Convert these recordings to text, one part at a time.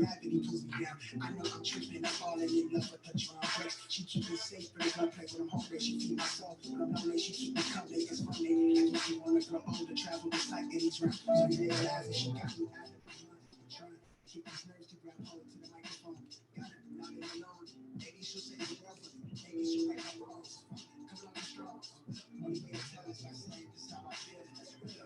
gravity pulls me down. I know I'm tripping, I'm falling in love with the drum break. She keep it safe, but it's not play when I'm hungry. She feed my soul, but I'm lonely. She keep me coming. It's funny. Like when she wanna grow older, travel the sight in these rounds. So you realize that she got me out of my mind. Trying to keep these nerves to grab hold to the microphone. Got it, not in alone. Maybe she'll say the brother. Maybe she'll write my wrongs. Come on, strong. Only way to tell us I say this is how I feel. That's real.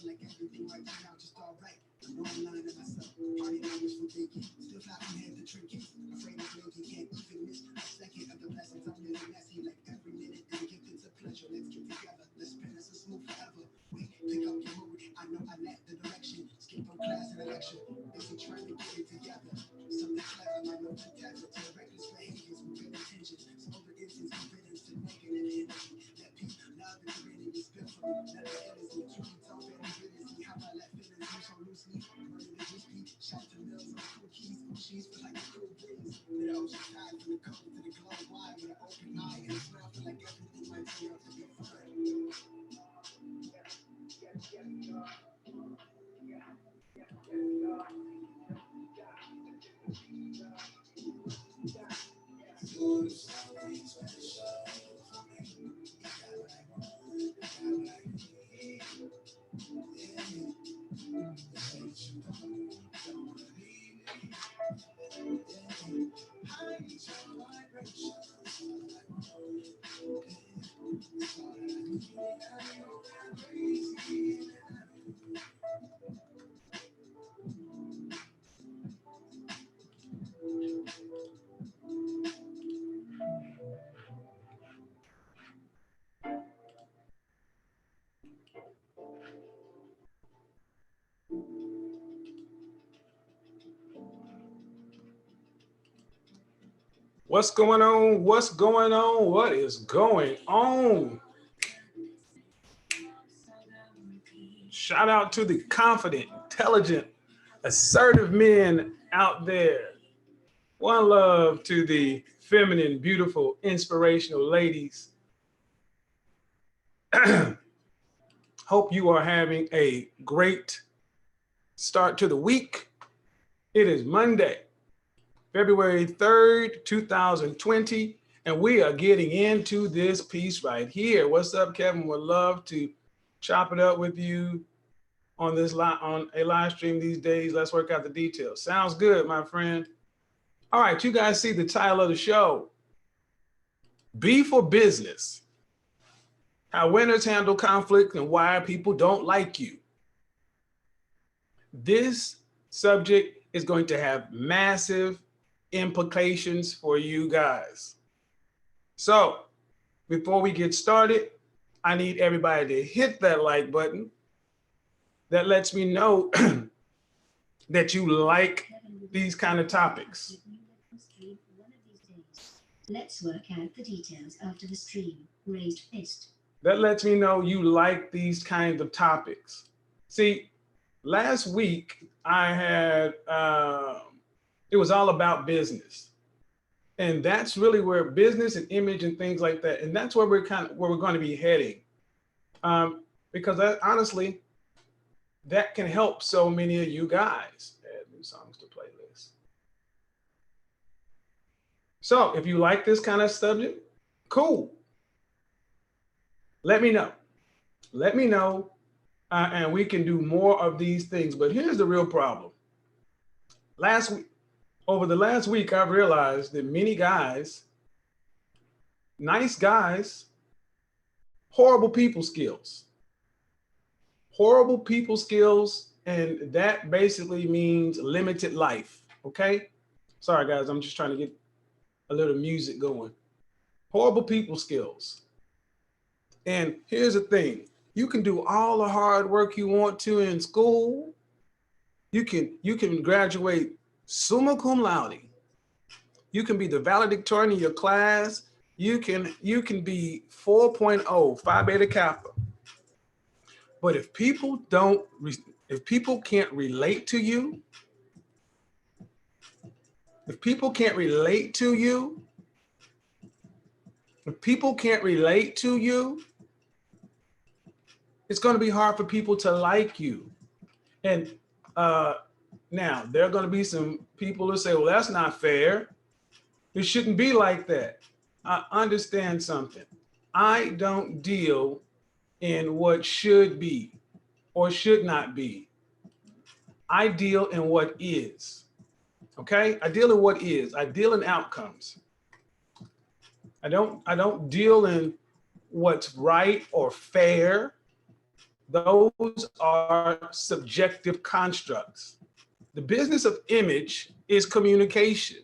Like everything right now, just all right. I'm rolling line to myself. Party numbers for thinking. Still fly from head to trinkets. Afraid of blinking, can't even miss a second of the blessings. I'm living messy like every minute. And gift it's a pleasure. Let's get together. Let's spin us a smooth forever. Wait, pick up your mood. I know I lack the direction. Skip from class and election. Busy trying to get it together. Something clever, I know the tether to reckless behaviors with good intentions. Some over instance, confidence to negative energy. Let peace, love, and serenity spill from me. Let the energy, truth, talk, and ability. How I let feelings move so loosely. Running the juice beat, shout to mills on cool keys. She's feel like a cool breeze. With the ocean tide from the coast to the globe wide. With an open eye and a smile, feel like everything might turn out to be fine. What's going on? What's going on? What is going on? Shout out to the confident, intelligent, assertive men out there. One love to the feminine, beautiful, inspirational ladies. Hope you are having a great start to the week. It is Monday, February 3rd, 2020, and we are getting into this piece right here. What's up, Kevin? Would love to chop it up with you on a live stream these days. Let's work out the details. Sounds good, my friend. All right, you guys see the title of the show. Be for Business. How winners handle conflict and why people don't like you. This subject is going to have massive implications for you guys. So before we get started, I need everybody to hit that like button. That lets me know that you like these kind of topics. Let's work out the details after the stream. Raised fist. That lets me know you like these kinds of topics. See, last week I had, it was all about business. And that's really where business and image and things like that, and that's where we're going to be heading. Because honestly, that can help so many of you guys. Add new songs to playlist. So if you like this kind of subject, cool. Let me know. Let me know, and we can do more of these things. But here's the real problem. Over the last week, I've realized that many guys, nice guys, horrible people skills. Horrible people skills, and that basically means limited life, okay? Sorry, guys, I'm just trying to get a little music going. Horrible people skills. And here's the thing. You can do all the hard work you want to in school. You can graduate summa cum laude. You can be the valedictorian in your class. You can be 4.0, Phi Beta Kappa. But if people can't relate to you, if people can't relate to you, it's going to be hard for people to like you. And now there are going to be some people who say, well, that's not fair. It shouldn't be like that. I understand something. I don't deal in what should be or should not be. I deal in what is. Okay? I deal in what is. I deal in outcomes. I don't deal in what's right or fair. Those are subjective constructs. The business of image is communication.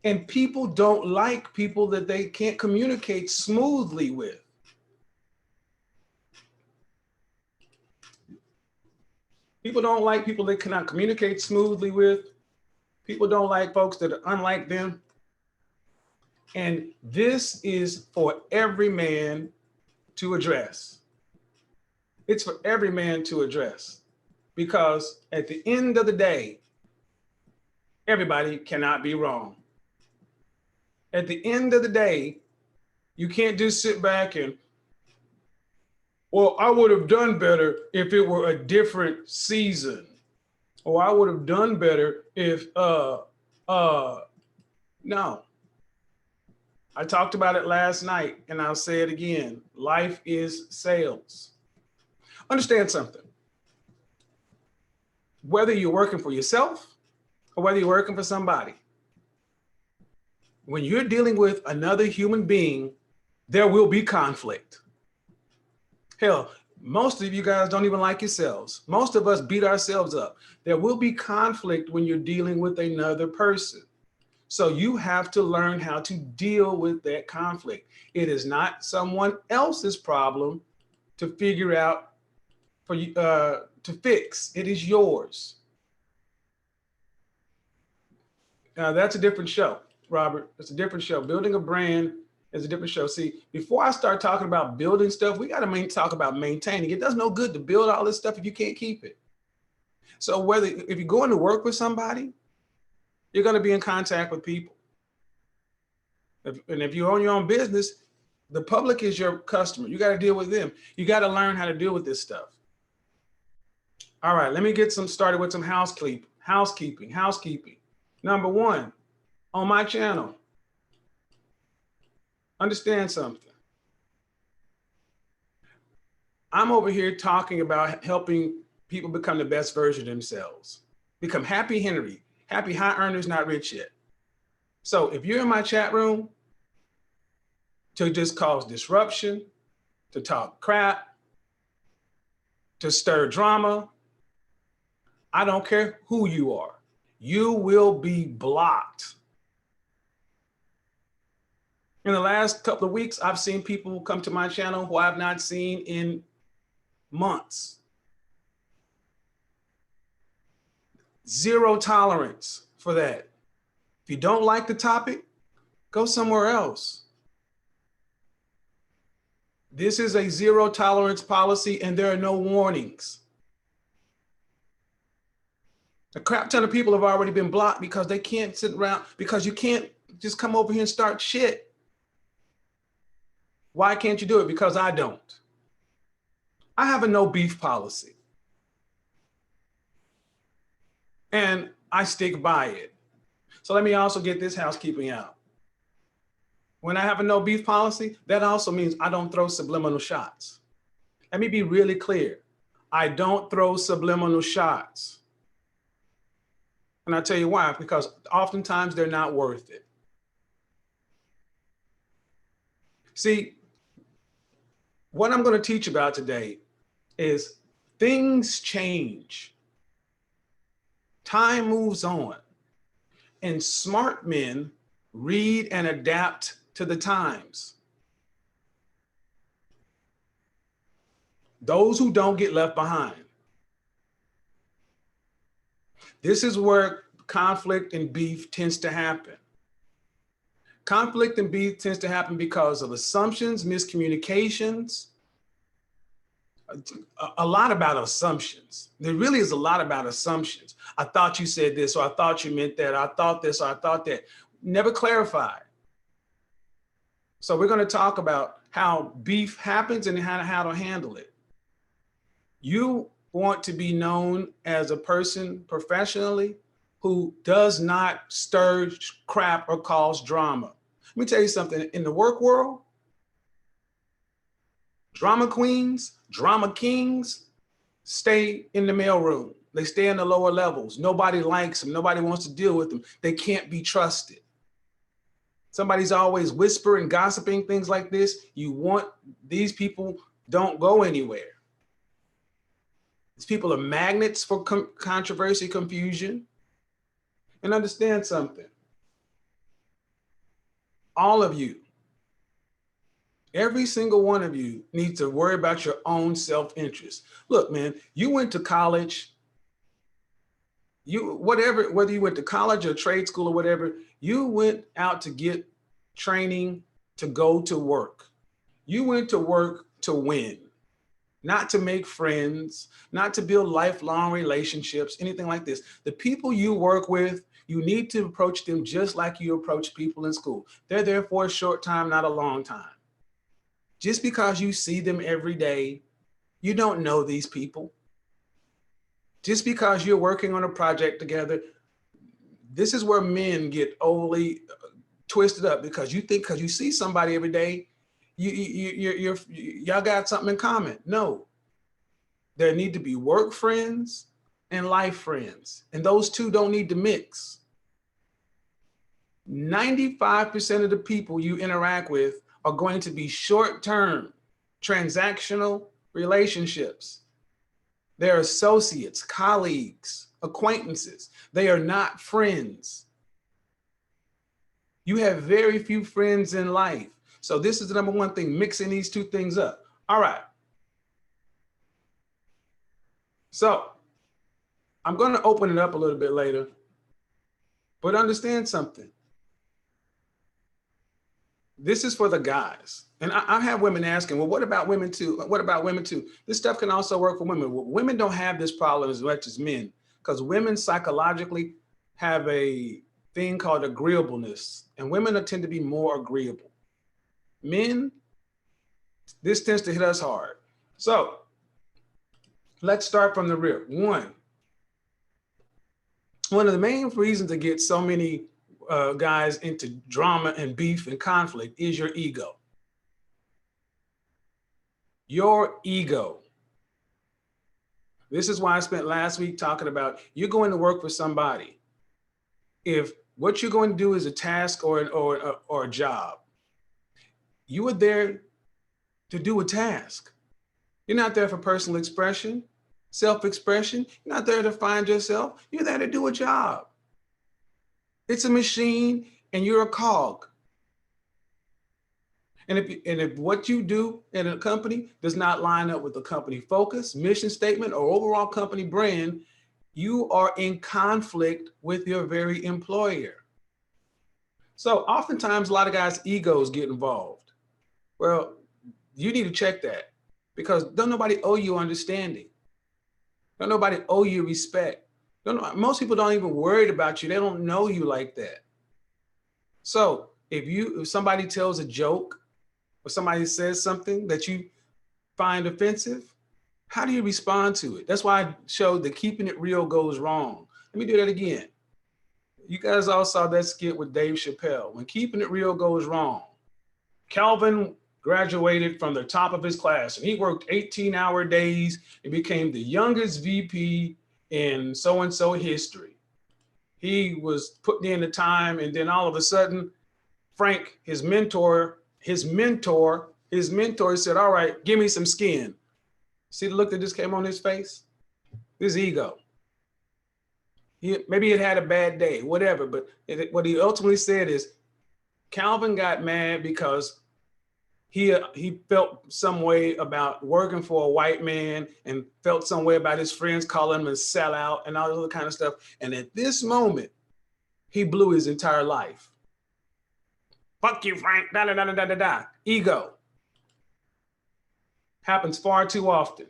And people don't like people that they can't communicate smoothly with. People don't like people they cannot communicate smoothly with. People don't like folks that are unlike them. And this is for every man to address. It's for every man to address. Because at the end of the day, everybody cannot be wrong. At the end of the day, you can't just sit back and, well, I would have done better if it were a different season. Or I would have done better if, no. I talked about it last night and I'll say it again. Life is sales. Understand something. Whether you're working for yourself or whether you're working for somebody, when you're dealing with another human being, there will be conflict. Hell, most of you guys don't even like yourselves. Most of us beat ourselves up. There will be conflict when you're dealing with another person. So you have to learn how to deal with that conflict. It is not someone else's problem to figure out for you to fix. It is yours. Now that's a different show, Robert. It's a different show. Building a brand is a different show. See, before I start talking about building stuff, we got to talk about maintaining. It does no good to build all this stuff if you can't keep it. So if you're going to work with somebody, you're going to be in contact with people. And if you own your own business, the public is your customer. You got to deal with them. You got to learn how to deal with this stuff. All right, let me get started with some housekeeping. Number one, on my channel, understand something. I'm over here talking about helping people become the best version of themselves. Become happy Henry, happy high earners, not rich yet. So if you're in my chat room to just cause disruption, to talk crap, to stir drama, I don't care who you are. You will be blocked. In the last couple of weeks, I've seen people come to my channel who I've not seen in months. Zero tolerance for that. If you don't like the topic, go somewhere else. This is a zero tolerance policy and there are no warnings. A crap ton of people have already been blocked because they can't sit around, because you can't just come over here and start shit. Why can't you do it? Because I don't. I have a no beef policy. And I stick by it. So let me also get this housekeeping out. When I have a no beef policy, that also means I don't throw subliminal shots. Let me be really clear. I don't throw subliminal shots. And I'll tell you why, because oftentimes they're not worth it. See, what I'm going to teach about today is things change. Time moves on. And smart men read and adapt to the times. Those who don't get left behind. This is where conflict and beef tends to happen. Conflict and beef tends to happen because of assumptions, miscommunications, a lot about assumptions. There really is a lot about assumptions. I thought you said this, or I thought you meant that. I thought this, or I thought that. Never clarified. So we're going to talk about how beef happens and how to handle it. You want to be known as a person professionally who does not stir crap or cause drama. Let me tell you something. In the work world, drama queens, drama kings stay in the mailroom. They stay in the lower levels. Nobody likes them. Nobody wants to deal with them. They can't be trusted. Somebody's always whispering, gossiping, things like this. You want these people don't go anywhere. These people are magnets for controversy, confusion. And understand something. All of you, every single one of you needs to worry about your own self-interest. Look, man, you went to college, whether you went to college or trade school or whatever, you went out to get training to go to work. You went to work to win, not to make friends, not to build lifelong relationships, anything like this. The people you work with, you need to approach them just like you approach people in school. They're there for a short time, not a long time. Just because you see them every day, you don't know these people. Just because you're working on a project together, this is where men get overly twisted up, because you think because you see somebody every day, y'all got something in common. No, there need to be work friends and life friends, and those two don't need to mix. 95% of the people you interact with are going to be short-term, transactional relationships. They're associates, colleagues, acquaintances. They are not friends. You have very few friends in life. So this is the number one thing, mixing these two things up. All right. So I'm going to open it up a little bit later, but understand something. This is for the guys. And I have women asking, well, what about women too? What about women too? This stuff can also work for women. Well, women don't have this problem as much as men, because women psychologically have a thing called agreeableness, and women tend to be more agreeable. Men, this tends to hit us hard. So let's start from the rear. One of the main reasons to get so many guys into drama and beef and conflict is your ego. Your ego. This is why I spent last week talking about you're going to work for somebody. If what you're going to do is a task or a job, you are there to do a task. You're not there for personal expression, self-expression. You're not there to find yourself. You're there to do a job. It's a machine and you're a cog. And if what you do in a company does not line up with the company focus, mission statement, or overall company brand, you are in conflict with your very employer. So oftentimes a lot of guys' egos get involved. Well, you need to check that, because don't nobody owe you understanding. Don't nobody owe you respect. Most people don't even worry about you. They don't know you like that. So if somebody tells a joke or somebody says something that you find offensive, how do you respond to it? That's why I showed that keeping it real goes wrong. Let me do that again. You guys all saw that skit with Dave Chappelle. When keeping it real goes wrong, Calvin graduated from the top of his class and he worked 18-hour days and became the youngest VP in so-and-so history. He was putting in the time, and then all of a sudden, Frank, his mentor said, all right, give me some skin. See the look that just came on his face? His ego. Maybe it had a bad day, whatever, but what he ultimately said is, Calvin got mad because he felt some way about working for a white man and felt some way about his friends calling him a sellout and all this other kind of stuff. And at this moment, he blew his entire life. Fuck you, Frank. Da, da, da, da, da, da. Ego. Happens far too often.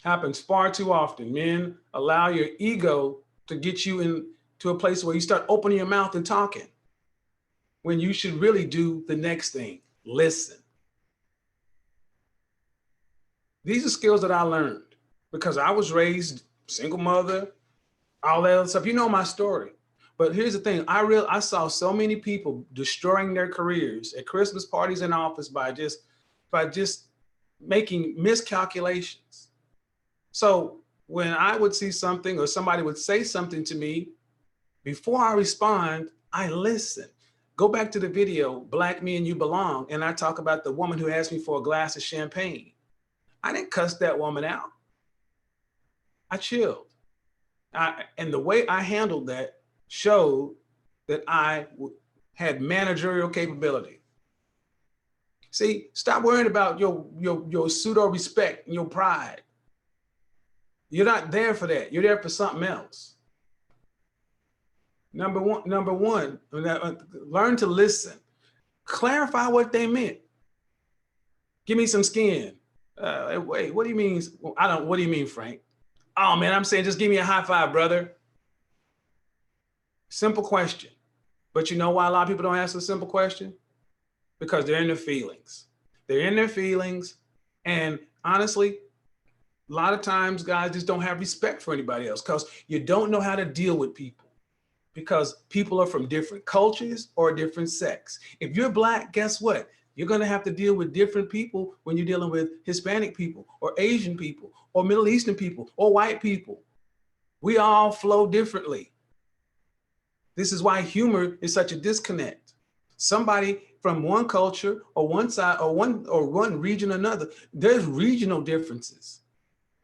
Happens far too often. Men, allow your ego to get you into a place where you start opening your mouth and talking, when you should really do the next thing, listen. These are skills that I learned because I was raised single mother, all that other stuff. You know my story. But here's the thing, I saw so many people destroying their careers at Christmas parties in office by just making miscalculations. So when I would see something or somebody would say something to me, before I respond, I listen. Go back to the video, Black Me and You Belong, and I talk about the woman who asked me for a glass of champagne. I didn't cuss that woman out. I chilled. And the way I handled that showed that I had managerial capability. See, stop worrying about your pseudo respect and your pride. You're not there for that. You're there for something else. Number one, learn to listen. Clarify what they meant. Give me some skin. Wait, what do you mean? What do you mean, Frank? Oh man, I'm saying just give me a high five, brother. Simple question. But you know why a lot of people don't ask a simple question? Because they're in their feelings. They're in their feelings. And honestly, a lot of times guys just don't have respect for anybody else because you don't know how to deal with people. Because people are from different cultures or different sects. If you're Black, guess what? You're going to have to deal with different people when you're dealing with Hispanic people or Asian people or Middle Eastern people or white people. We all flow differently. This is why humor is such a disconnect. Somebody from one culture or one side or one region or another, there's regional differences.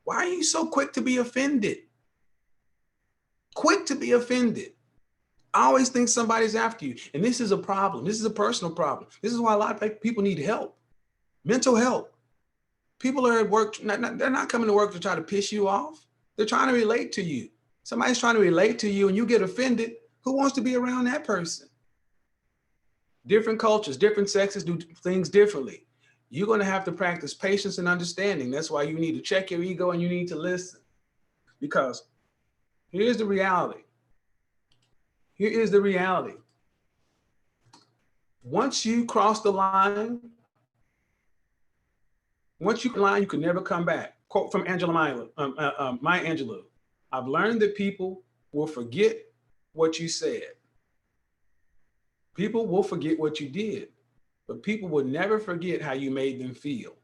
Why are you so quick to be offended? Quick to be offended. I always think somebody's after you. And this is a problem. This is a personal problem. This is why a lot of people need help. Mental health. People are at work. They're not coming to work to try to piss you off. They're trying to relate to you. Somebody's trying to relate to you and you get offended. Who wants to be around that person? Different cultures, different sexes do things differently. You're going to have to practice patience and understanding. That's why you need to check your ego and you need to listen. Because here's the reality. Here is the reality. Once you cross the line, you can never come back. Quote from Maya Angelou. I've learned that people will forget what you said. People will forget what you did, but people will never forget how you made them feel.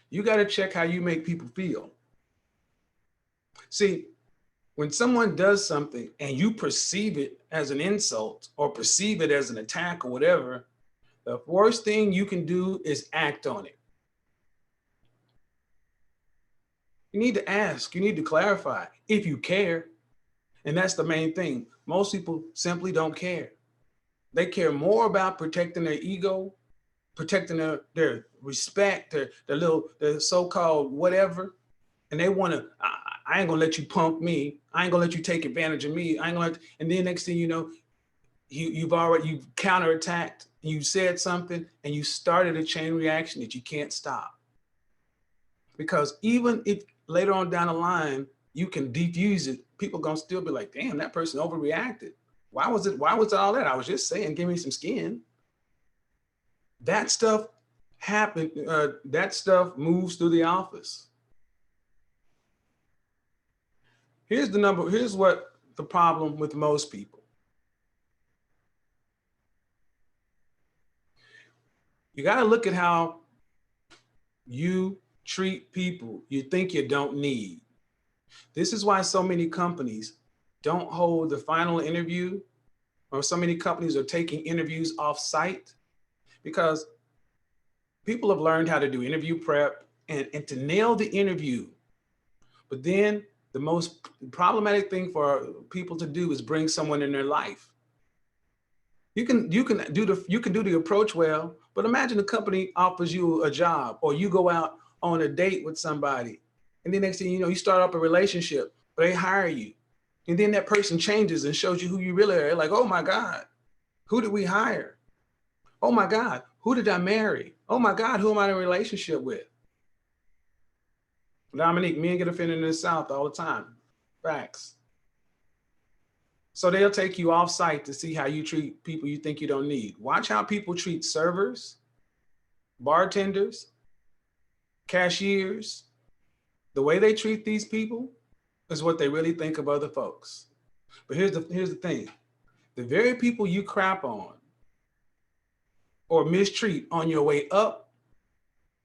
You got to check how you make people feel. See, when someone does something and you perceive it as an insult or perceive it as an attack or whatever, the worst thing you can do is act on it. You need to ask, you need to clarify if you care. And that's the main thing. Most people simply don't care. They care more about protecting their ego, protecting their respect, their so-called whatever. And they want to, I ain't gonna let you punk me. I ain't gonna let you take advantage of me. I ain't gonna and then next thing you know, you've counterattacked, you said something and you started a chain reaction that you can't stop. Because even if later on down the line, you can defuse it, people gonna still be like, damn, that person overreacted. Why was it all that? I was just saying, give me some skin. That stuff happened, that stuff moves through the office. Here's what the problem with most people. You got to look at how you treat people you think you don't need. This is why so many companies don't hold the final interview, or so many companies are taking interviews off site, because people have learned how to do interview prep and to nail the interview. But then the most problematic thing for people to do is bring someone in their life. You can do the approach well, but imagine the company offers you a job, or you go out on a date with somebody, and then next thing you know, you start up a relationship, or they hire you, and then that person changes and shows you who you really are. Like, oh my God, who did we hire? Oh my God, who did I marry? Oh my God, who am I in a relationship with? Dominique, men get offended in the South all the time. Facts. So they'll take you off site to see how you treat people you think you don't need. Watch how people treat servers, bartenders, cashiers. The way they treat these people is what they really think of other folks. But here's the thing. The very people you crap on or mistreat on your way up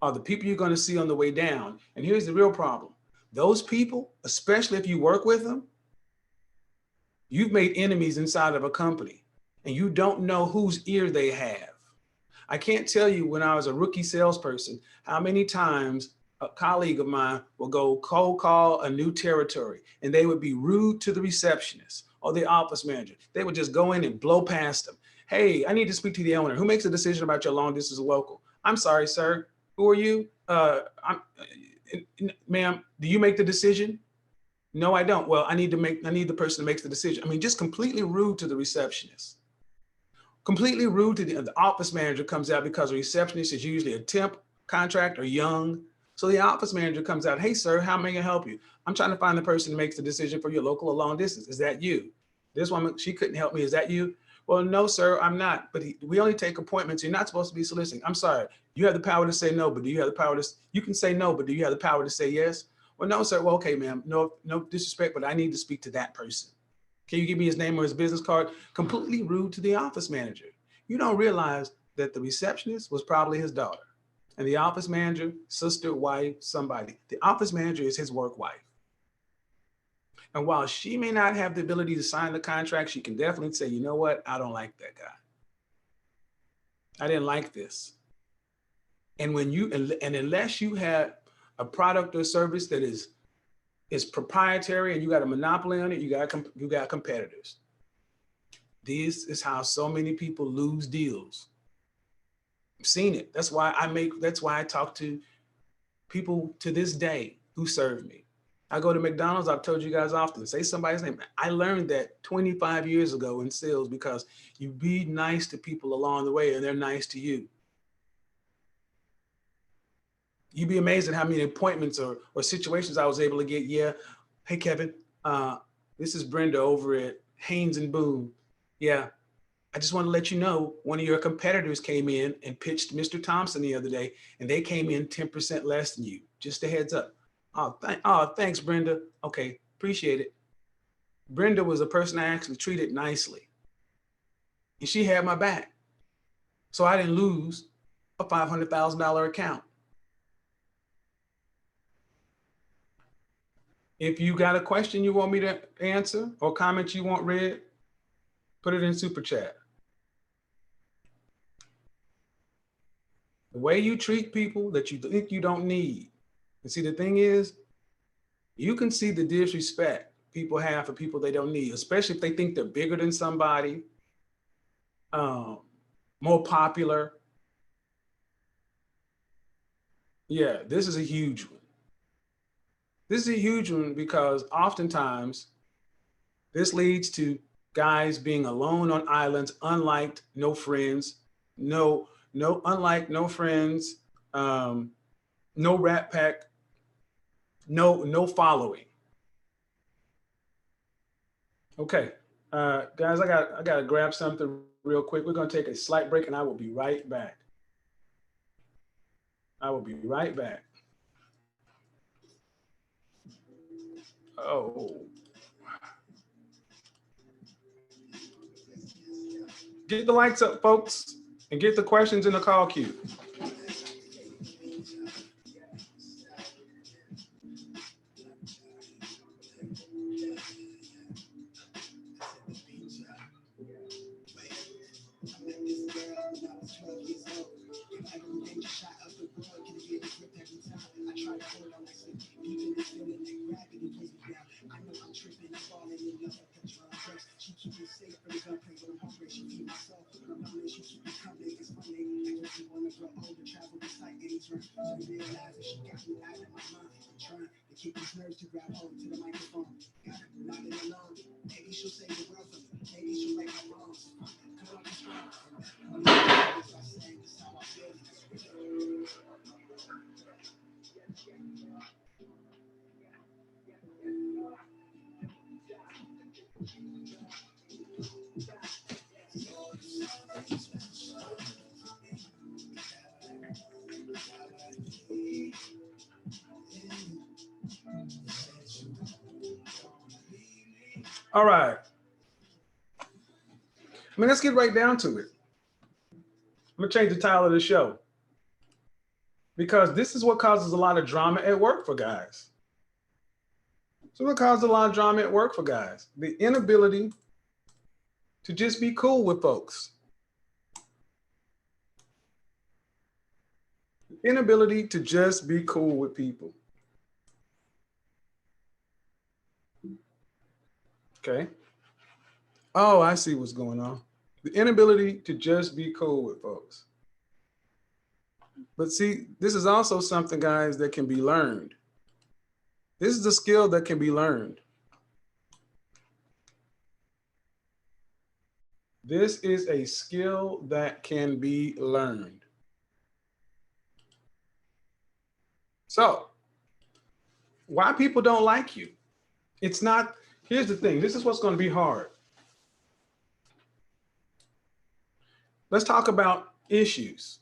are the people you're going to see on the way down. And here's the real problem. Those people, especially if you work with them, you've made enemies inside of a company and you don't know whose ear they have. I can't tell you, when I was a rookie salesperson, how many times a colleague of mine will go cold call a new territory and they would be rude to the receptionist or the office manager. They would just go in and blow past them. Hey, I need to speak to the owner. Who makes a decision about your long distance local? I'm sorry, sir. Who are you? Ma'am, do you make the decision? No, I don't. Well, I need the person who makes the decision. I mean, just completely rude to the receptionist. Completely rude to the office manager comes out, because the receptionist is usually a temp contract or young. So the office manager comes out, hey, sir, how may I help you? I'm trying to find the person who makes the decision for your local or long distance. Is that you? This woman, she couldn't help me. Is that you? Well, no, sir, I'm not. But we only take appointments. You're not supposed to be soliciting. I'm sorry. You have the power to say no, but do you have the power to, you can say no, but do you have the power to say yes? Well, no, sir. Well, okay, ma'am. No disrespect, but I need to speak to that person. Can you give me his name or his business card? Completely rude to the office manager. You don't realize that the receptionist was probably his daughter, and the office manager, sister, wife, somebody. The office manager is his work wife. And while she may not have the ability to sign the contract, she can definitely say, you know what? I don't like that guy. I didn't like this. And unless you have a product or service that is proprietary and you got a monopoly on it, you got competitors. This is how so many people lose deals. I've seen it. That's why I talk to people to this day who serve me. I go to McDonald's, I've told you guys often, say somebody's name. I learned that 25 years ago in sales, because you be nice to people along the way and they're nice to you. You'd be amazed at how many appointments or situations I was able to get. Yeah. Hey, Kevin, this is Brenda over at Haynes and Boone. Yeah. I just want to let you know, one of your competitors came in and pitched Mr. Thompson the other day, and they came in 10% less than you. Just a heads up. Oh, thanks, Brenda. Okay, appreciate it. Brenda was a person I actually treated nicely, and she had my back. So I didn't lose a $500,000 account. If you got a question you want me to answer or comment you want read, put it in super chat. The way you treat people that you think you don't need. And see, the thing is, you can see the disrespect people have for people they don't need, especially if they think they're bigger than somebody, more popular. Yeah, this is a huge one. This is a huge one because oftentimes this leads to guys being alone on islands, unliked, no friends, unlike, no friends, no rat pack, no following. Okay, guys, I got to grab something real quick. We're going to take a slight break, and I will be right back. I will be right back. Oh. Get the lights up, folks, and get the questions in the call queue. She keep me safe from the gun, I'm hungry, she keep me soft. kick these nerves to grab hold to the microphone. Got it, not in alone. Maybe she'll save the world for me. Maybe she'll right my wrongs. Cut off the strong. This I say, this how I feel. All right. I mean, let's get right down to it. I'm gonna change the title of the show because this is what causes a lot of drama at work for guys. So what causes a lot of drama at work for guys? The inability to just be cool with folks. The inability to just be cool with people. Okay. Oh, I see what's going on. The inability to just be cool with folks. But see, this is also something, guys, that can be learned. This is a skill that can be learned. This is a skill that can be learned. So, why people don't like you? It's not, here's the thing, this is what's going to be hard. Let's talk about issues.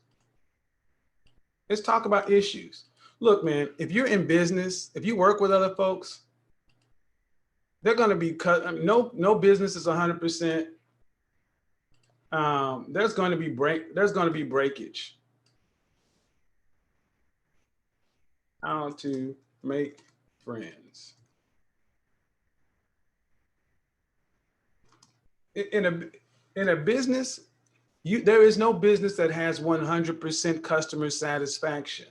Let's talk about issues. Look, man, if you're in business, if you work with other folks, they're going to be cut. I mean, no business is 100%. There's going to be breakage. How to make friends. In a business, there is no business that has 100% customer satisfaction.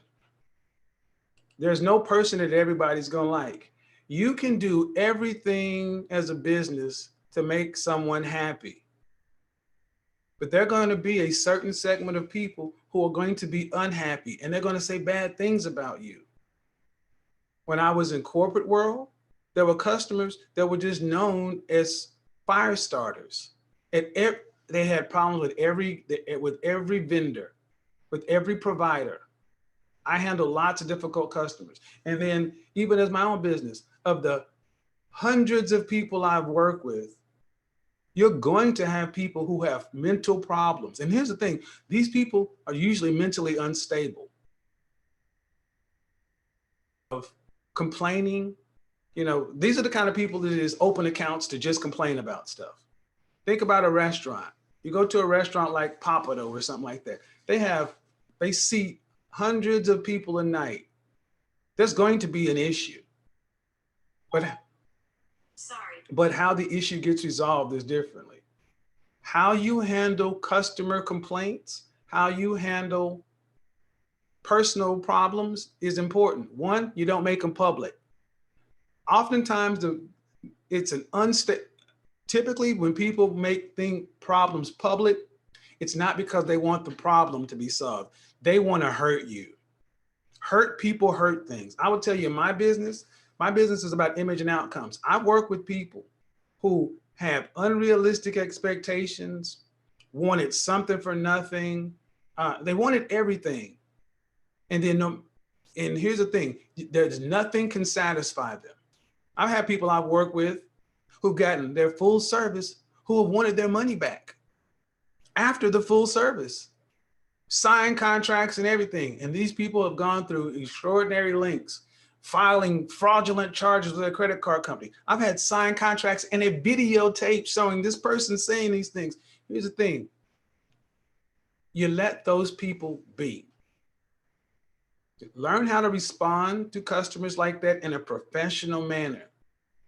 There's no person that everybody's gonna like. You can do everything as a business to make someone happy. But there are going to be a certain segment of people who are going to be unhappy and they're going to say bad things about you. When I was in corporate world, there were customers that were just known as fire starters. They had problems with every vendor, with every provider. I handle lots of difficult customers. And then even as my own business, of the hundreds of people I've worked with, you're going to have people who have mental problems. And here's the thing, these people are usually mentally unstable. Of complaining, these are the kind of people that just open accounts to just complain about stuff. Think about a restaurant. You go to a restaurant like Papado or something like that. They seat hundreds of people a night. There's going to be an issue. But how the issue gets resolved is differently. How you handle customer complaints, how you handle personal problems is important. One, you don't make them public. Oftentimes, typically when people make problems public, it's not because they want the problem to be solved. They want to hurt you. Hurt people hurt things. I will tell you, my business is about image and outcomes. I work with people who have unrealistic expectations, wanted something for nothing. They wanted everything. And here's the thing, there's nothing can satisfy them. I've had people I've worked with who've gotten their full service who have wanted their money back after the full service, signed contracts and everything. And these people have gone through extraordinary lengths, filing fraudulent charges with a credit card company. I've had signed contracts and a videotape showing this person saying these things. Here's the thing. You let those people be. Learn how to respond to customers like that in a professional manner.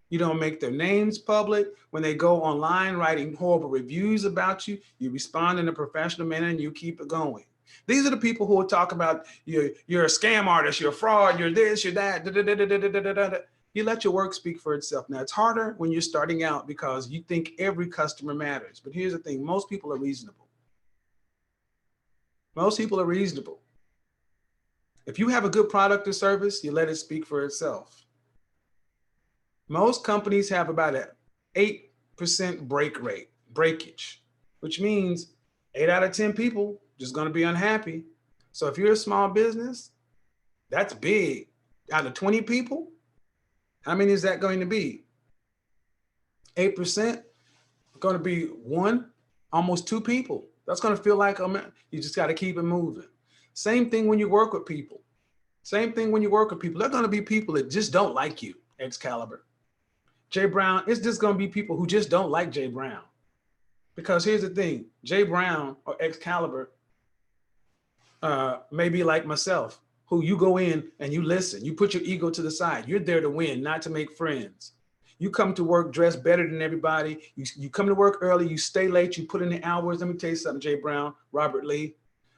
You don't make their names public. When they go online writing horrible reviews about you, you respond in a professional manner and you keep it going. These are the people who will talk about you're a scam artist, you're a fraud, you're this, you're that. Da, da, da, da, da, da, da, da. You let your work speak for itself. Now, it's harder when you're starting out because you think every customer matters. But here's the thing, most people are reasonable. Most people are reasonable. If you have a good product or service, you let it speak for itself. Most companies have about an 8% breakage, which means 8 out of 10 people just going to be unhappy. So if you're a small business, that's big. Out of 20 people, how many is that going to be? 8% going to be one, almost two people. That's going to feel like you just got to keep it moving. Same thing when you work with people. Same thing when you work with people. There are going to be people that just don't like you, Excalibur. Jay Brown, it's just going to be people who just don't like Jay Brown. Because here's the thing, Jay Brown or Excalibur may be like myself, who you go in and you listen. You put your ego to the side. You're there to win, not to make friends. You come to work dressed better than everybody. You come to work early. You stay late. You put in the hours. Let me tell you something, Jay Brown, Robert Lee.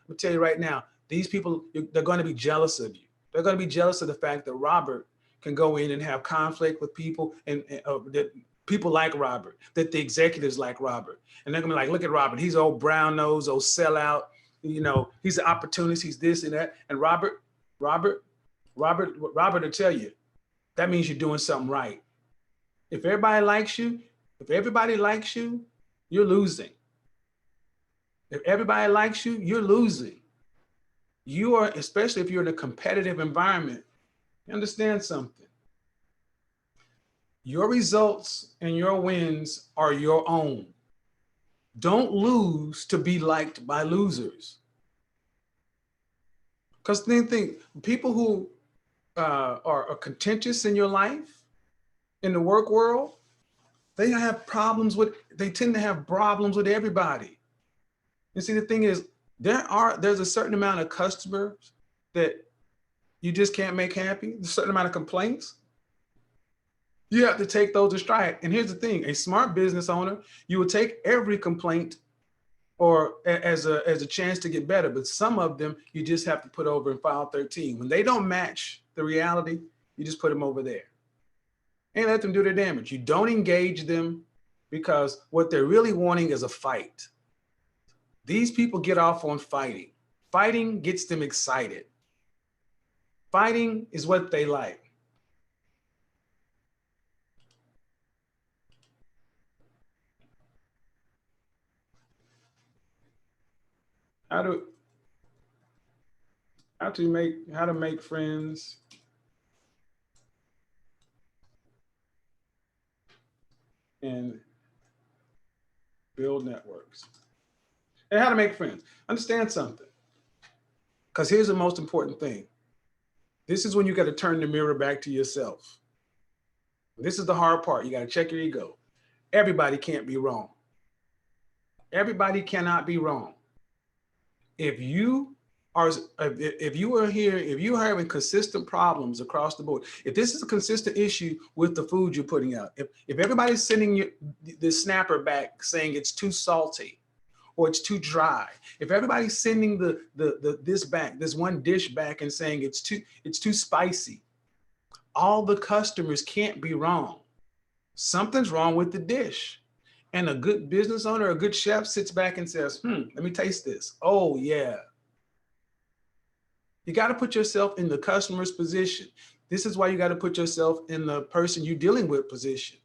Let me tell you right now, these people, they're going to be jealous of you. They're going to be jealous of the fact that Robert can go in and have conflict with people and that people like Robert, that the executives like Robert. And they're going to be like, look at Robert. He's old brown nose, old sellout. You know, he's an opportunist. He's this and that. And Robert will tell you, that means you're doing something right. If everybody likes you, you're losing. If everybody likes you, you're losing. You are, especially if you're in a competitive environment, you understand something. Your results and your wins are your own. Don't lose to be liked by losers. Because think, people who are contentious in your life, in the work world, they tend to have problems with everybody. You see, the thing is, there's a certain amount of customers that you just can't make happy, a certain amount of complaints. You have to take those in stride. And here's the thing, a smart business owner, you will take every complaint or as a chance to get better, but some of them you just have to put over in file 13. When they don't match the reality, you just put them over there. And let them do their damage. You don't engage them because what they're really wanting is a fight. These people get off on fighting. Fighting gets them excited. Fighting is what they like. How to make friends and build networks. And how to make friends. Understand something. Because here's the most important thing. This is when you got to turn the mirror back to yourself. This is the hard part. You got to check your ego. Everybody can't be wrong. Everybody cannot be wrong. If you are having consistent problems across the board, if this is a consistent issue with the food you're putting out, if everybody's sending the snapper back saying it's too salty or it's too dry, if everybody's sending this one dish back and saying it's too spicy, all the customers can't be wrong. Something's wrong with the dish. And a good business owner, a good chef sits back and says, let me taste this. Oh, yeah. You got to put yourself in the customer's position. This is why you got to put yourself in the person you're dealing with position.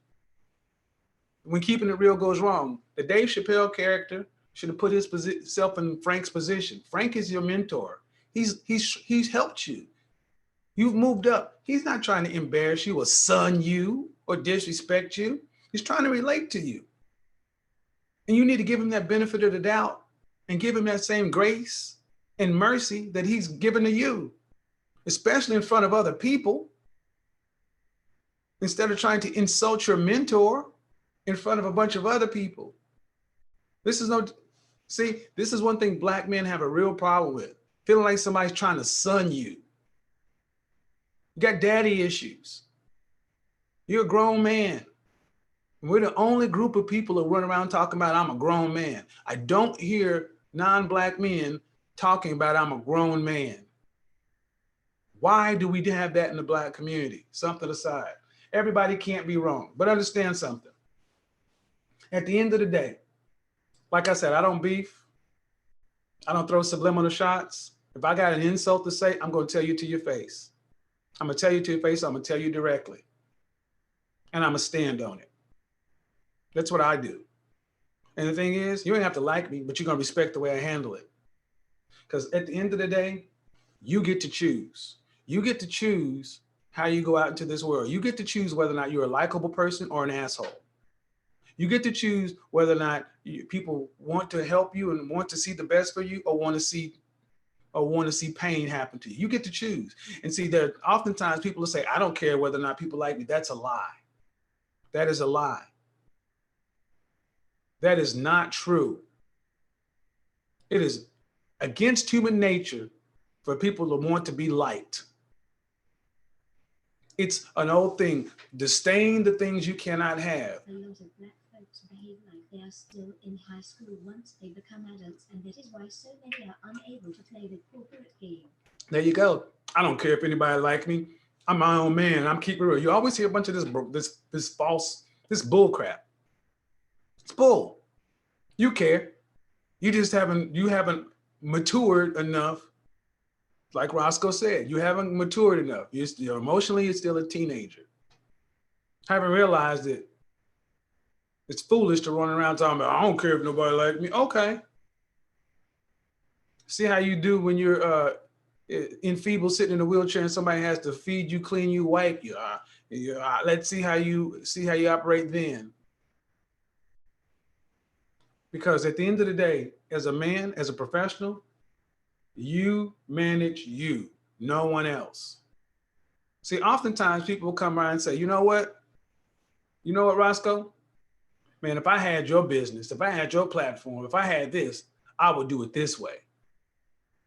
When keeping it real goes wrong, the Dave Chappelle character should have put himself in Frank's position. Frank is your mentor. He's helped you. You've moved up. He's not trying to embarrass you or son you or disrespect you. He's trying to relate to you. And you need to give him that benefit of the doubt and give him that same grace and mercy that he's given to you, especially in front of other people. Instead of trying to insult your mentor in front of a bunch of other people. This is one thing Black men have a real problem with, feeling like somebody's trying to son you. You got daddy issues. You're a grown man. We're the only group of people that run around talking about I'm a grown man. I don't hear non-Black men talking about I'm a grown man. Why do we have that in the Black community? Something aside. Everybody can't be wrong, but understand something. At the end of the day, like I said, I don't beef. I don't throw subliminal shots. If I got an insult to say, I'm going to tell you to your face. I'm going to tell you to your face. I'm going to tell you directly. and I'm going to stand on it. That's what I do. And the thing is, you ain't have to like me, but you're going to respect the way I handle it. Because at the end of the day, you get to choose. You get to choose how you go out into this world. You get to choose whether or not you're a likable person or an asshole. You get to choose whether or not people want to help you and want to see the best for you, or want to see pain happen to you. You get to choose. And see, there oftentimes people will say, I don't care whether or not people like me. That's a lie. That is a lie. That is not true. It is against human nature for people to want to be liked. It's an old thing. Disdain the things you cannot have. A lot of black folks behave like they are still in high school once they become adults, and that is why so many are unable to play the corporate game. There you go. I don't care if anybody like me. I'm my own man. I'm keeping it real. You always hear a bunch of this bull crap. It's bull. You care. You just haven't matured enough. Like Roscoe said, you haven't matured enough. You're emotionally, you're still a teenager. Haven't realized that it's foolish to run around talking about, I don't care if nobody like me. Okay. See how you do when you're enfeebled, sitting in a wheelchair, and somebody has to feed you, clean you, wipe you. Let's see how you operate then. Because at the end of the day, as a man, as a professional, you manage you, no one else. See, oftentimes people will come around and say, you know what? You know what, Roscoe? Man, if I had your business, if I had your platform, if I had this, I would do it this way.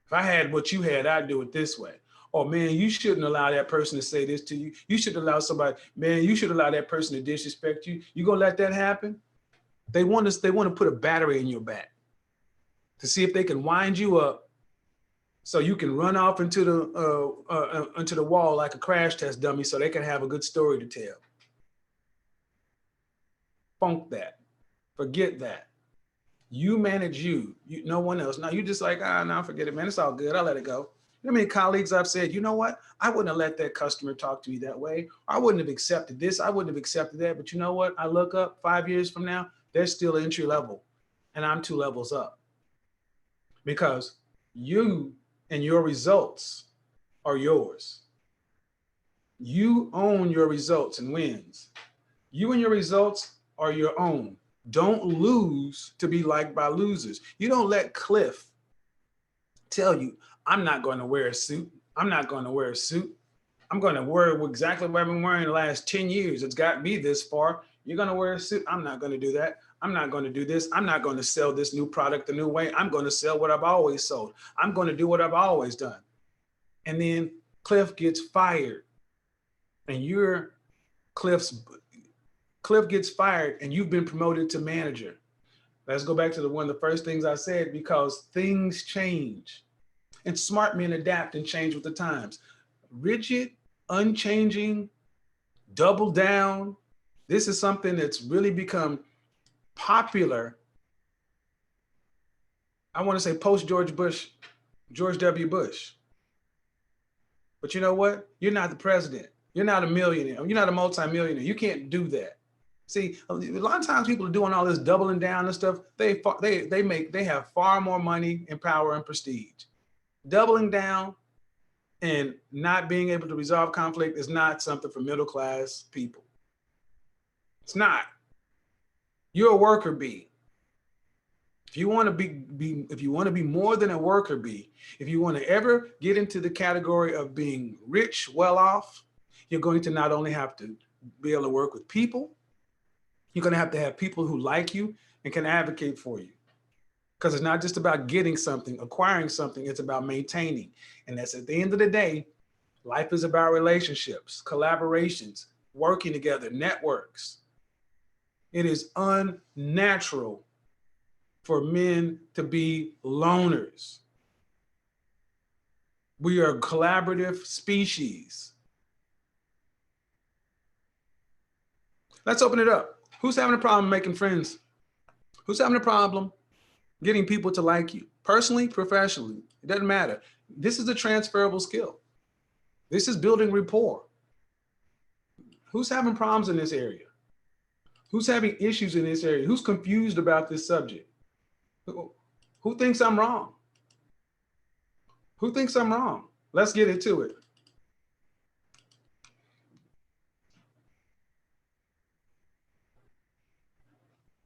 If I had what you had, I'd do it this way. Or, man, you shouldn't allow that person to say this to you. You should allow somebody, man, you should allow that person to disrespect you. You gonna let that happen? They want to put a battery in your back to see if they can wind you up so you can run off into the wall like a crash test dummy so they can have a good story to tell. Funk that. Forget that. You manage you, no one else. Now you just like, no, forget it, man. It's all good. I'll let it go. You know how many colleagues I've said, you know what? I wouldn't have let that customer talk to me that way. I wouldn't have accepted this. I wouldn't have accepted that. But you know what? I look up 5 years from now, they're still entry level and I'm 2 levels up. Because you and your results are yours. You own your results and wins. You and your results are your own. Don't lose to be liked by losers. You don't let Cliff tell you, I'm not going to wear a suit. I'm not going to wear a suit. I'm going to wear exactly what I've been wearing the last 10 years. It's got me this far. You're going to wear a suit. I'm not going to do that. I'm not going to do this. I'm not going to sell this new product the new way. I'm going to sell what I've always sold. I'm going to do what I've always done. And then Cliff gets fired. And Cliff gets fired and you've been promoted to manager. Let's go back to one of the first things I said, because things change. And smart men adapt and change with the times. Rigid, unchanging, double down. This is something that's really become popular. I want to say post George W. Bush. But you know what? You're not the president. You're not a millionaire. You're not a multimillionaire. You can't do that. See, a lot of times people are doing all this doubling down and stuff. They have far more money and power and prestige. Doubling down and not being able to resolve conflict is not something for middle class people. It's not. You're a worker bee. If you want to be more than a worker bee, if you want to ever get into the category of being rich, well off, you're going to not only have to be able to work with people, you're going to have people who like you and can advocate for you. Because it's not just about getting something, acquiring something, it's about maintaining. And that's at the end of the day, life is about relationships, collaborations, working together, networks. It is unnatural for men to be loners. We are a collaborative species. Let's open it up. Who's having a problem making friends? Who's having a problem getting people to like you? Personally, professionally, it doesn't matter. This is a transferable skill. This is building rapport. Who's having problems in this area? Who's having issues in this area? Who's confused about this subject? Who thinks I'm wrong? Who thinks I'm wrong? Let's get into it.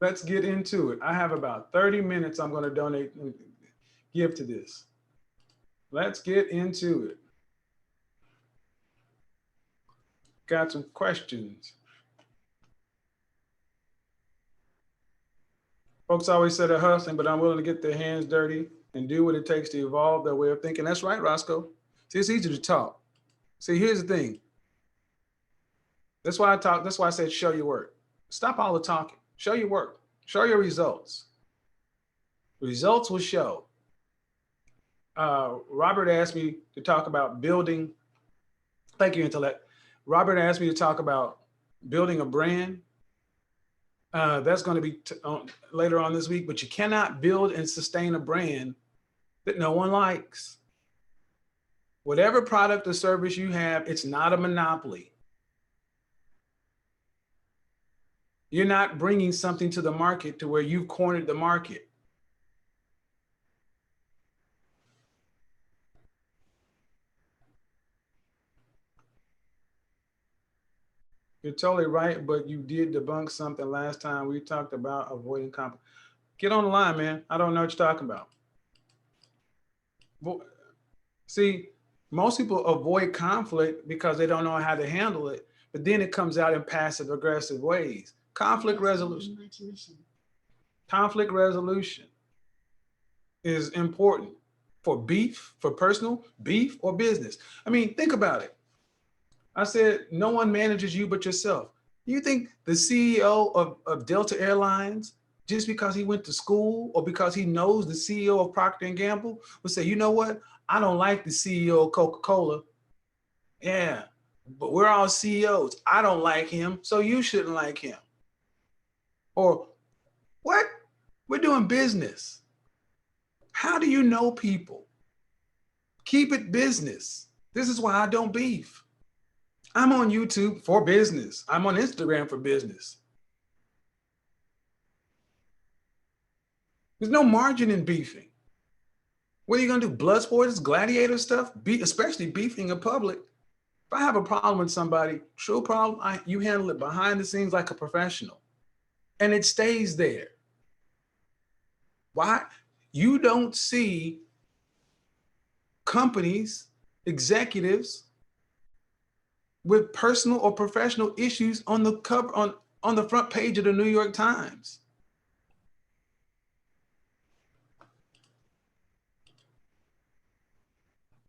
Let's get into it. I have about 30 minutes I'm going to give to this. Let's get into it. Got some questions. Folks always say they're hustling, but I'm willing to get their hands dirty and do what it takes to evolve their way of thinking. That's right, Roscoe. See, it's easy to talk. See, here's the thing. That's why I talk. That's why I said show your work. Stop all the talking. Show your work. Show your results. Results will show. Robert asked me to talk about building. Thank you, Intellect. Robert asked me to talk about building a brand. That's going to be later on this week, but you cannot build and sustain a brand that no one likes. Whatever product or service you have, it's not a monopoly. You're not bringing something to the market to where you've cornered the market. You're totally right, but you did debunk something last time. We talked about avoiding conflict. Get on the line, man. I don't know what you're talking about. See, most people avoid conflict because they don't know how to handle it, but then it comes out in passive aggressive ways. Conflict resolution. Conflict resolution is important for beef, for personal beef or business. I mean, think about it. I said, no one manages you but yourself. You think the CEO of Delta Airlines, just because he went to school or because he knows the CEO of Procter & Gamble, would say, you know what? I don't like the CEO of Coca-Cola. Yeah, but we're all CEOs. I don't like him, so you shouldn't like him. Or what? We're doing business. How do you know people? Keep it business. This is why I don't beef. I'm on YouTube for business. I'm on Instagram for business. There's no margin in beefing. What are you going to do? Blood sports, gladiator stuff? Especially beefing in public. If I have a problem with somebody, true problem, you handle it behind the scenes like a professional. And it stays there. Why? You don't see companies, executives with personal or professional issues on the cover, on the front page of the New York Times.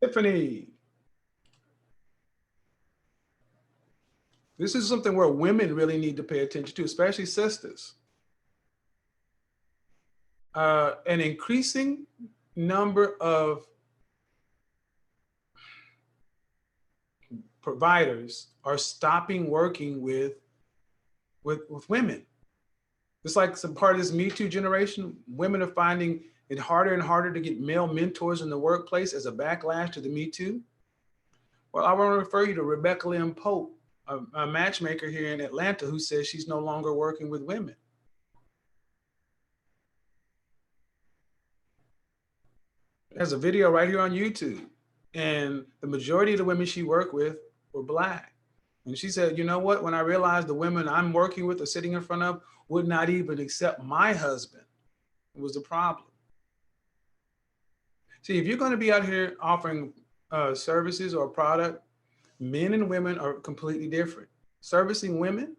Tiffany. This is something where women really need to pay attention to, especially sisters. An increasing number of providers are stopping working with women. It's like some part of this Me Too generation. Women are finding it harder and harder to get male mentors in the workplace as a backlash to the Me Too. Well, I want to refer you to Rebecca Lynn Pope, a matchmaker here in Atlanta, who says she's no longer working with women. There's a video right here on YouTube. And the majority of the women she worked with were Black. And she said, you know what? When I realized the women I'm working with or sitting in front of would not even accept my husband, it was a problem. See, if you're going to be out here offering services or a product, men and women are completely different. Servicing women,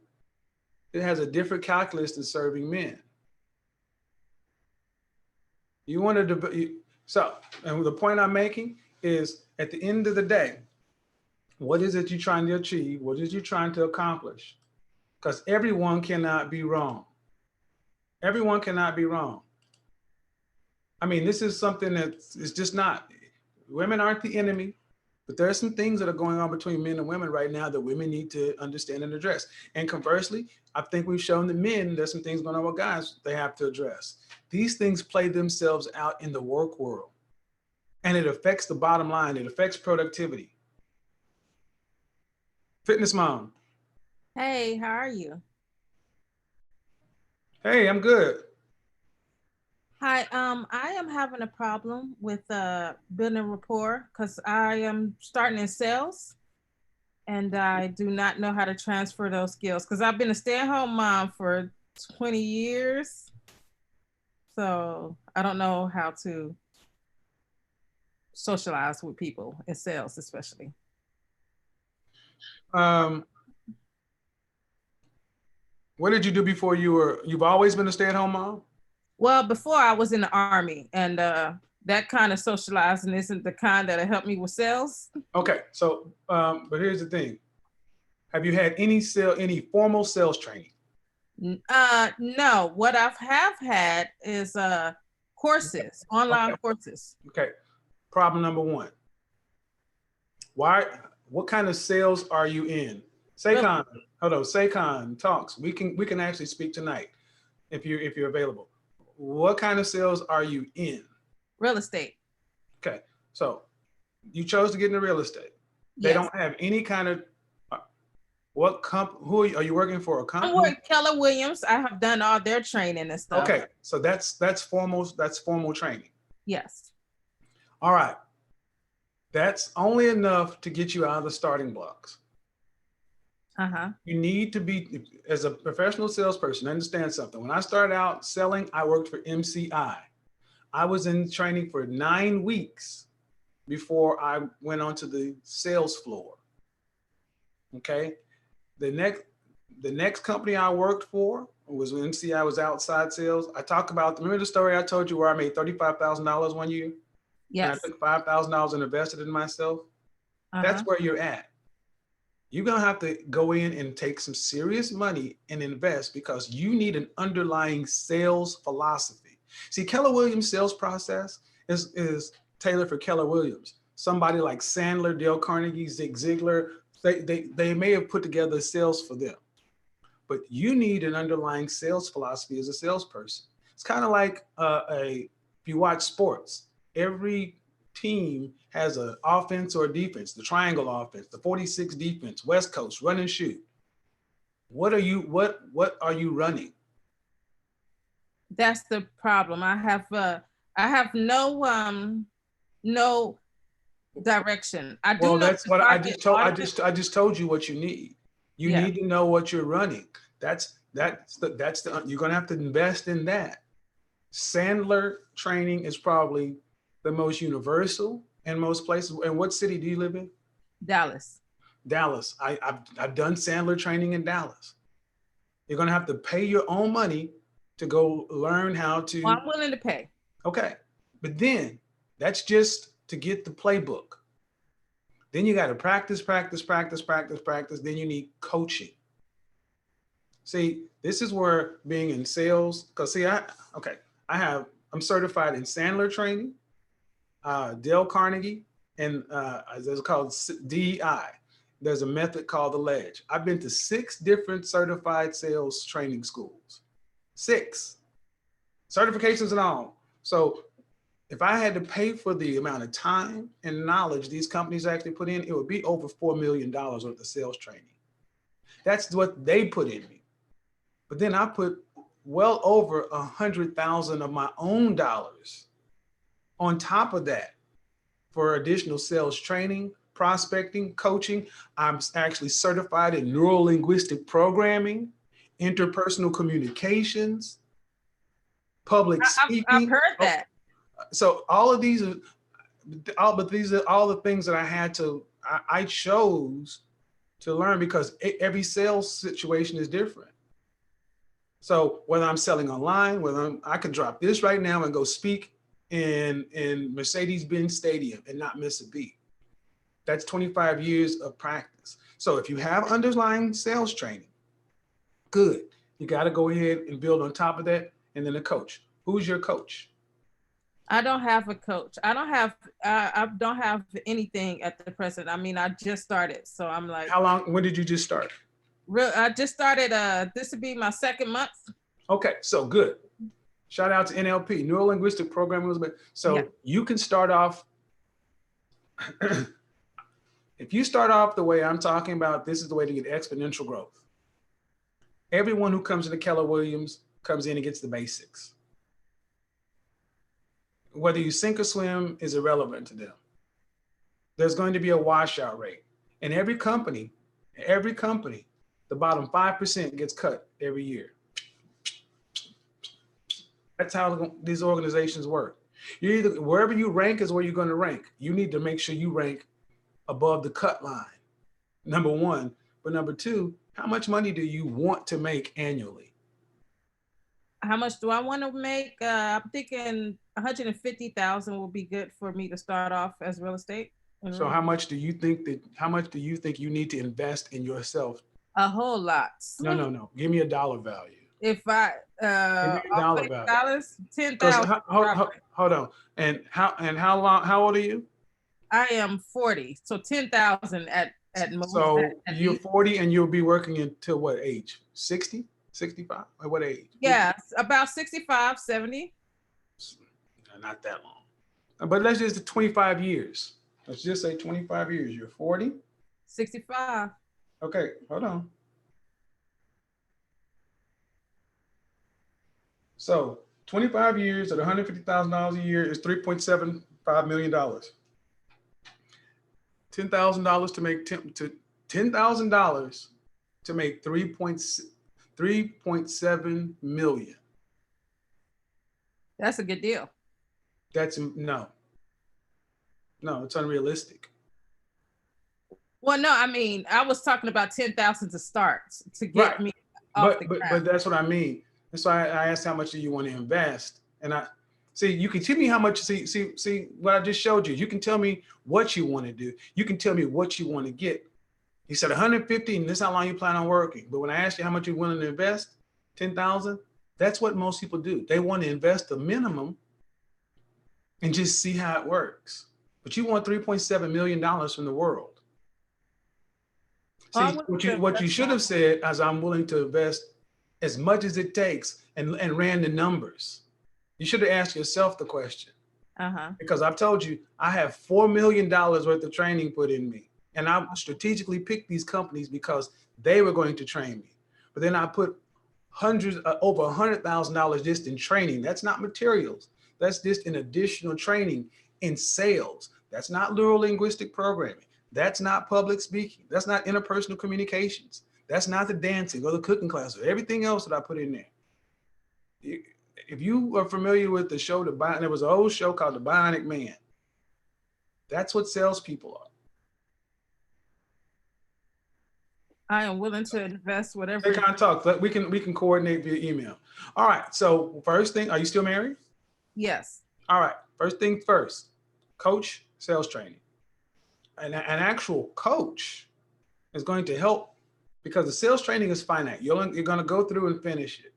it has a different calculus than serving men. You want to, and the point I'm making is at the end of the day, what is it you're trying to achieve? What is you trying to accomplish? Because everyone cannot be wrong. Everyone cannot be wrong. I mean, this is something that is just not, women aren't the enemy, but there are some things that are going on between men and women right now that women need to understand and address. And conversely, I think we've shown the men there's some things going on with guys they have to address. These things play themselves out in the work world, and it affects the bottom line. It affects productivity. Fitness mom. Hey, how are you? Hey, I'm good. Hi, I am having a problem with building rapport because I am starting in sales and I do not know how to transfer those skills because I've been a stay-at-home mom for 20 years. So I don't know how to socialize with people in sales, especially. Um, what did you do before you've always been a stay-at-home mom? Well, before I was in the army, and that kind of socializing isn't the kind that'll help me with sales. Okay, so but here's the thing. Have you had any formal sales training? No. What I have had is courses, Okay, online courses. okay. Problem number one. Why what kind of sales are you in? Real, Saycon, hold on, Saycon talks. We can actually speak tonight if you're available. What kind of sales are you in? real estate. Okay, so you chose to get into real estate. They Yes. don't have any kind of what who are you working for? A I'm company? with Keller Williams. I have done all their training and stuff. Okay, so that's formal training. Yes. All right, that's only enough to get you out of the starting blocks. Uh-huh. You need to be, as a professional salesperson, understand something. When I started out selling, I worked for MCI. I was in training for 9 weeks before I went onto the sales floor. Okay. The next company I worked for was when MCI was outside sales. I talk about, remember the story I told you where I made $35,000 one year? And I Yes. took $5,000 and invested in myself? That's Uh-huh. where you're at. You're going to have to go in and take some serious money and invest because you need an underlying sales philosophy. See, Keller Williams' sales process is tailored for Keller Williams. Somebody like Sandler, Dale Carnegie, Zig Ziglar, they may have put together sales for them. But you need an underlying sales philosophy as a salesperson. It's kind of like if you watch sports, every team has an offense or a defense, the triangle offense, the 46 defense, West Coast, run and shoot. What are you running? That's the problem. I have no direction. I do Well, know that's what I target just told. I audience. just I just told you what you need. You Yeah. need to know what you're running. That's the you're gonna have to invest in that. Sandler training is probably the most universal in most places. And what city do you live in? Dallas. Dallas. I've done Sandler training in Dallas. You're gonna have to pay your own money to go learn how Well, to. I'm willing to pay. Okay, but then that's just to get the playbook. Then you got to practice, practice, practice, practice, practice. Then you need coaching. See, this is where being in sales, because see, I'm certified in Sandler training, Dale Carnegie, and there's called DEI. There's a method called the Ledge. I've been to 6 different certified sales training schools, 6 certifications and all. So if I had to pay for the amount of time and knowledge these companies actually put in, it would be over $4 million worth of sales training. That's what they put in me. But then I put well over 100,000 of my own dollars on top of that for additional sales training, prospecting, coaching. I'm actually certified in neuro linguistic programming, interpersonal communications, public I've speaking. heard that. So all of these are but these are all the things that I chose to learn because every sales situation is different. So whether I'm selling online, I could drop this right now and go speak in Mercedes-Benz Stadium and not miss a beat. That's 25 years of practice. So if you have underlying sales training, good. You got to go ahead and build on top of that. And then a coach. Who's your coach? I don't have a coach. I don't have anything at the present. I mean, I just started, so I'm like, How long? When did you just start? I just started. This would be my 2nd month. Okay, so good. Shout out to NLP, Neuro Linguistic Programming. So Yeah. you can start off. If you start off the way I'm talking about, this is the way to get exponential growth. Everyone who comes into Keller Williams comes in and gets the basics. Whether you sink or swim is irrelevant to them. There's going to be a washout rate. And every company, the bottom 5% gets cut every year. That's how these organizations work. You either, wherever you rank is where you're going to rank. You need to make sure you rank above the cut line, number one. But number two, how much money do you want to make annually? How much do I want to make? I'm thinking 150,000 will be good for me to start off as real estate. So how much do you think you need to invest in yourself? A whole lot. No. Give me a dollar value. If I Give me a dollar value. $10,000. Hold on. And how old are you? I am 40. So 10,000 at most. So at you're least. 40 and you'll be working until what age? 60? 65? Or what age? Yeah, about 65, 70. Not that long. But let's just 25 years. Let's just say 25 years. You're 40? 65. Okay, hold on. So 25 years at $150,000 a year is $3.75 million. $10,000 to make $10,000 to make 3.7 million. That's a good deal. That's no, it's unrealistic. Well, no, I mean, I was talking about 10,000 to start to get me off the ground. But that's what I mean. That's why I asked how much do you want to invest, and I see you can tell me how much. See what I just showed you. You can tell me what you want to do. You can tell me what you want to get. You said 150, and this is how long you plan on working. But when I asked you how much you're willing to invest, 10,000. That's what most people do. They want to invest the minimum and just see how it works. But you want $3.7 million from the world. See, what you should have said is I'm willing to invest as much as it takes and ran the numbers. You should have asked yourself the question. Because I've told you, I have $4 million worth of training put in me. And I strategically picked these companies because they were going to train me. But then I put over $100,000 just in training. That's not materials. That's just an additional training in sales. That's not neuro-linguistic programming. That's not public speaking. That's not interpersonal communications. That's not the dancing or the cooking class or everything else that I put in there. If you are familiar with the show, there was an old show called The Bionic Man. That's what salespeople are. I am willing to invest whatever. They kind of talk. We can coordinate via email. All right. So first thing, are you still married? Yes. All right. First thing first, coach sales training. An actual coach is going to help because the sales training is finite. You're going to go through and finish it.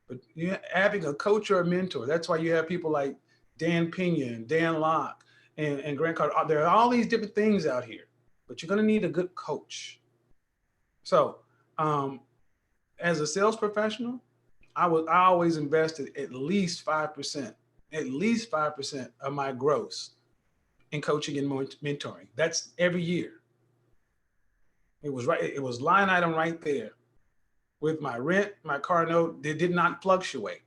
But you're having a coach or a mentor. That's why you have people like Dan Pena and Dan Locke and Grant Carter. There are all these different things out here, but you're going to need a good coach. So as a sales professional, I always invested at least 5% of my gross in coaching and mentoring. That's every year. It was line item right there with my rent, my car note. They did not fluctuate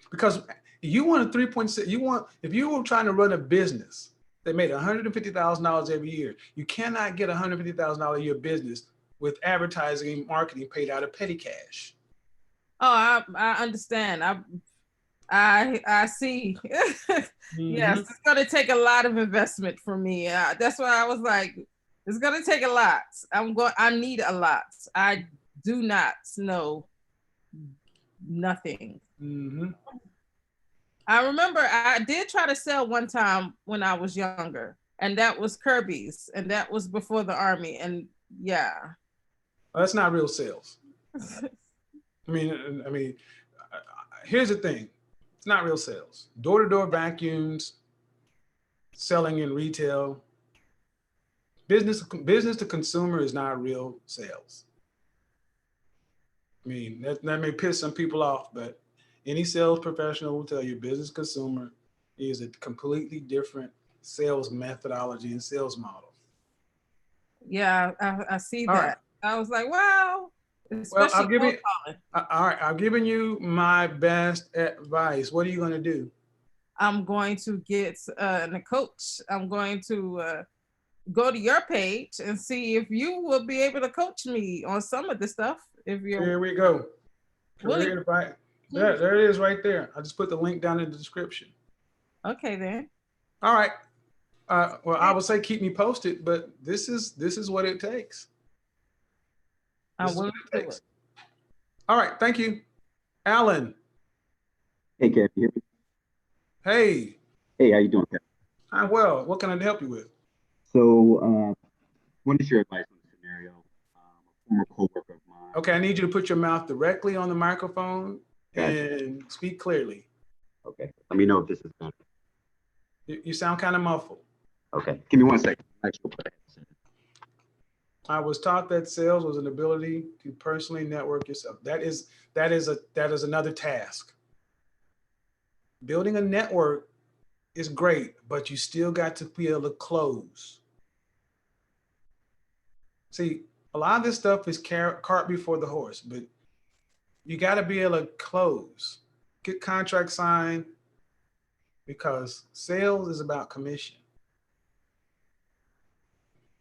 because you want a 3.6. If you were trying to run a business that made $150,000 every year, you cannot get $150,000 a year business with advertising and marketing paid out of petty cash. Oh, I understand. I see. Yes, it's going to take a lot of investment from me. That's why I was like, it's going to take a lot. I need a lot. I do not know nothing. I remember I did try to sell one time when I was younger, and that was Kirby's, and that was before the Army. And yeah. Well, that's not real sales. I mean, here's the thing. It's not real sales. Door-to-door vacuums, selling in retail, business to consumer is not real sales. I mean, that may piss some people off, but any sales professional will tell you business consumer is a completely different sales methodology and sales model. Yeah, I see that. Right. I was like, wow. Well, especially cold calling. all right, I've given you my best advice. What are you going to do? I'm going to get a coach. I'm going to go to your page and see if you will be able to coach me on some of the stuff. If you're Here we go. willing, Career advice. please. There it is right there. I just put the link down in the description. Okay, then. All right. Well, I would say keep me posted, but this is what it takes. This I'm is what willing it to do takes. it. All right. Thank you. Alan. Hey, Kev, you hear me? Hey, Hey, how you doing, Kev? I'm well. What can I help you with? So, what is your advice on the scenario? A former coworker of mine. Okay, I need you to put your mouth directly on the microphone Gotcha. and speak clearly. Okay, let me know if this is better. You sound kind of muffled. Okay, give me 1 second. Actually, put a headset in. I was taught that sales was an ability to personally network yourself. That is another task. Building a network is great, but you still got to be able to close. See, a lot of this stuff is cart before the horse, but you got to be able to close, get contracts signed, because sales is about commission.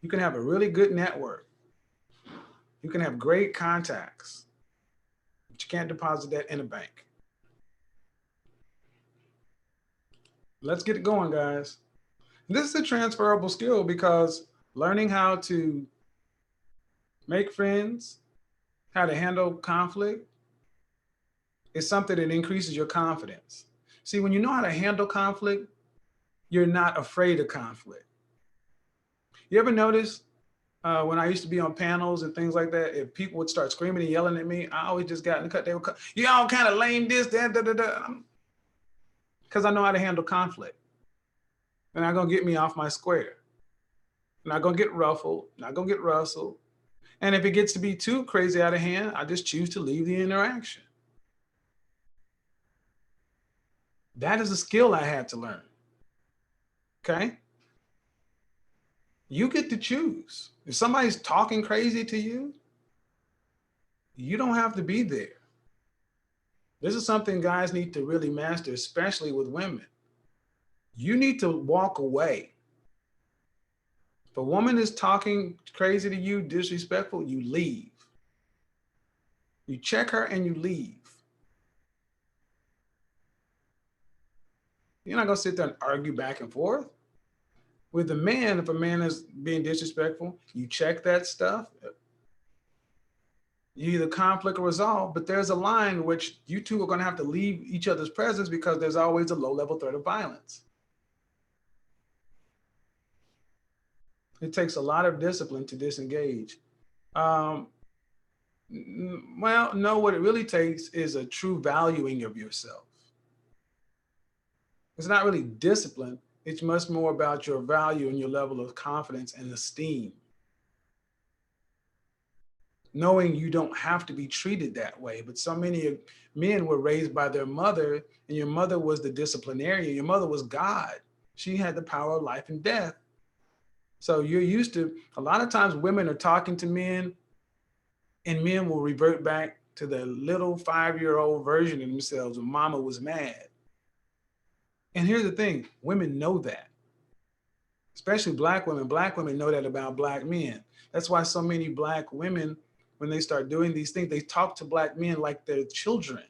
You can have a really good network. You can have great contacts, but you can't deposit that in a bank. Let's get it going, guys. This is a transferable skill because learning how to make friends, how to handle conflict is something that increases your confidence. See, when you know how to handle conflict, you're not afraid of conflict. You ever notice when I used to be on panels and things like that, if people would start screaming and yelling at me, I always just got in the cut. They would cut, y'all kind of lame this, that, da, da, da. Because I know how to handle conflict. They're not going to get me off my square. I'm not going to get ruffled, not going to get rustled. And if it gets to be too crazy out of hand, I just choose to leave the interaction. That is a skill I had to learn. Okay? You get to choose. If somebody's talking crazy to you, you don't have to be there. This is something guys need to really master, especially with women. You need to walk away. If a woman is talking crazy to you, disrespectful, you leave. You check her and you leave. You're not going to sit there and argue back and forth. With the man, if a man is being disrespectful, you check that stuff. You either conflict or resolve, but there's a line in which you two are going to have to leave each other's presence because there's always a low-level threat of violence. It takes a lot of discipline to disengage. Well, no, what it really takes is a true valuing of yourself. It's not really discipline. It's much more about your value and your level of confidence and esteem. Knowing you don't have to be treated that way, but so many men were raised by their mother, and your mother was the disciplinarian. Your mother was God. She had the power of life and death. So you're used to, a lot of times women are talking to men and men will revert back to the little 5-year-old version of themselves when mama was mad. And here's the thing, women know that, especially black women. Black women know that about black men. That's why so many black women, when they start doing these things, they talk to black men like they're children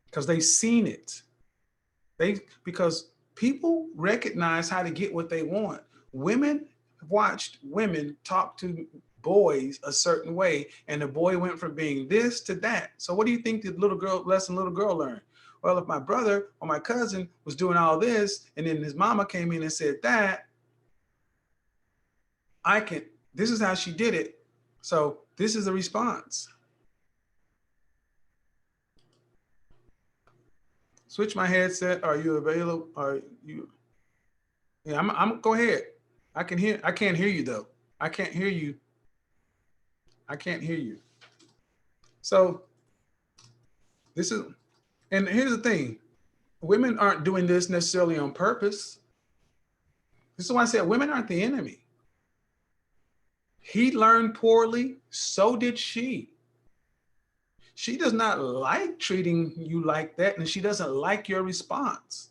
because they've seen it. Because people recognize how to get what they want. Women watched women talk to boys a certain way, and the boy went from being this to that. So what do you think the little girl learned? Well, if my brother or my cousin was doing all this, and then his mama came in and said that, this is how she did it. So this is the response. Switch my headset. Are you available? Are you? Yeah, I'm go ahead. I can't hear you though. I can't hear you. So and here's the thing. Women aren't doing this necessarily on purpose. This is why I said women aren't the enemy. He learned poorly, so did she. She does not like treating you like that, and she doesn't like your response.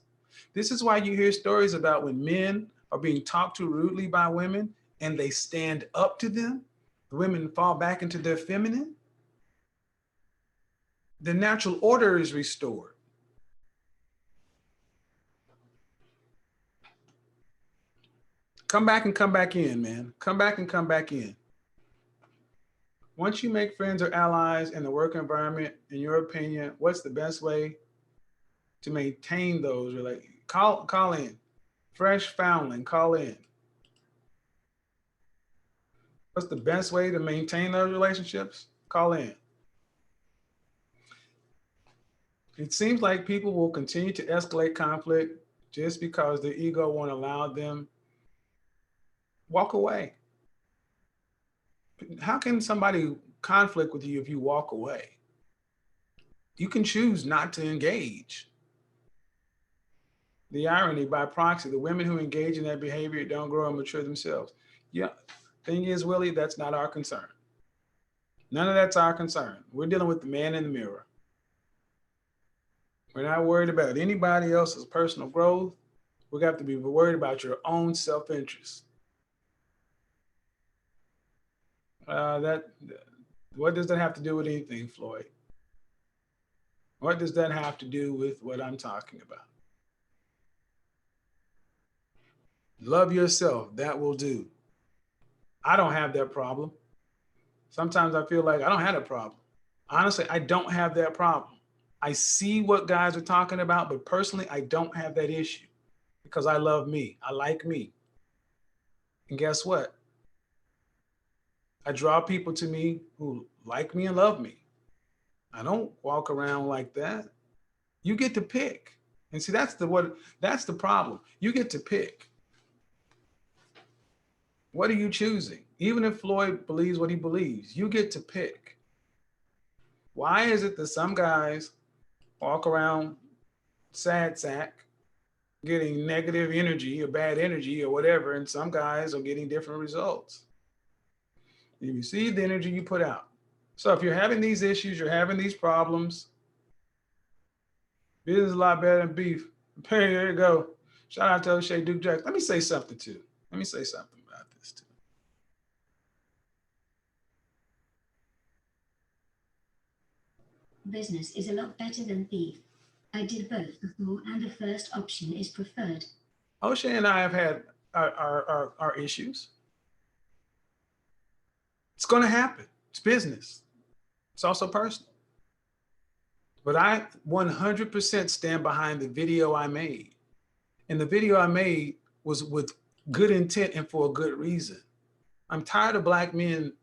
This is why you hear stories about when men are being talked to rudely by women and they stand up to them, the women fall back into their feminine. The natural order is restored. Come back and come back in, man. Come back and come back in. Once you make friends or allies in the work environment, in your opinion, what's the best way to maintain those relationships? Call in. Fresh foundling, call in. What's the best way to maintain those relationships? Call in. It seems like people will continue to escalate conflict just because their ego won't allow them. Walk away. How can somebody conflict with you if you walk away? You can choose not to engage. The irony, by proxy, the women who engage in that behavior don't grow and mature themselves. Yeah, thing is, Willie, that's not our concern. None of that's our concern. We're dealing with the man in the mirror. We're not worried about anybody else's personal growth. We have to be worried about your own self-interest. What does that have to do with anything, Floyd? What does that have to do with what I'm talking about? Love yourself. That will do. I don't have that problem. Sometimes I feel like I don't have a problem. Honestly, I don't have that problem. I see what guys are talking about, but personally, I don't have that issue because I love me. I like me. And guess what? I draw people to me who like me and love me. I don't walk around like that. You get to pick. And see, that's the problem. You get to pick. What are you choosing? Even if Floyd believes what he believes, you get to pick. Why is it that some guys walk around sad sack, getting negative energy or bad energy or whatever, and some guys are getting different results? You receive the energy you put out. So if you're having these issues, you're having these problems, business is a lot better than beef. Hey, there you go. Shout out to O'Shea Duke Jackson. Let me say something too. Let me say something about this too. Business is a lot better than beef. I did both before, and the first option is preferred. O'Shea and I have had our issues. It's going to happen. It's business. It's also personal. But I 100% stand behind the video I made. And the video I made was with good intent and for a good reason. I'm tired of Black men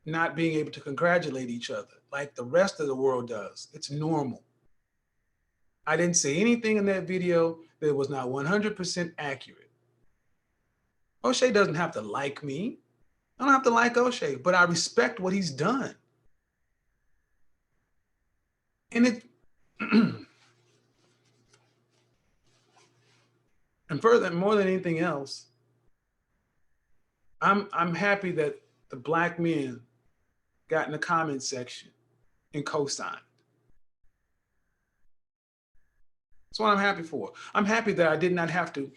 not being able to congratulate each other like the rest of the world does. It's normal. I didn't say anything in that video that was not 100% accurate. O'Shea doesn't have to like me. I don't have to like O'Shea, but I respect what he's done. And it, and further, more than anything else, I'm happy that the Black men got in the comment section and co-signed. That's what I'm happy for. I'm happy that I did not have to,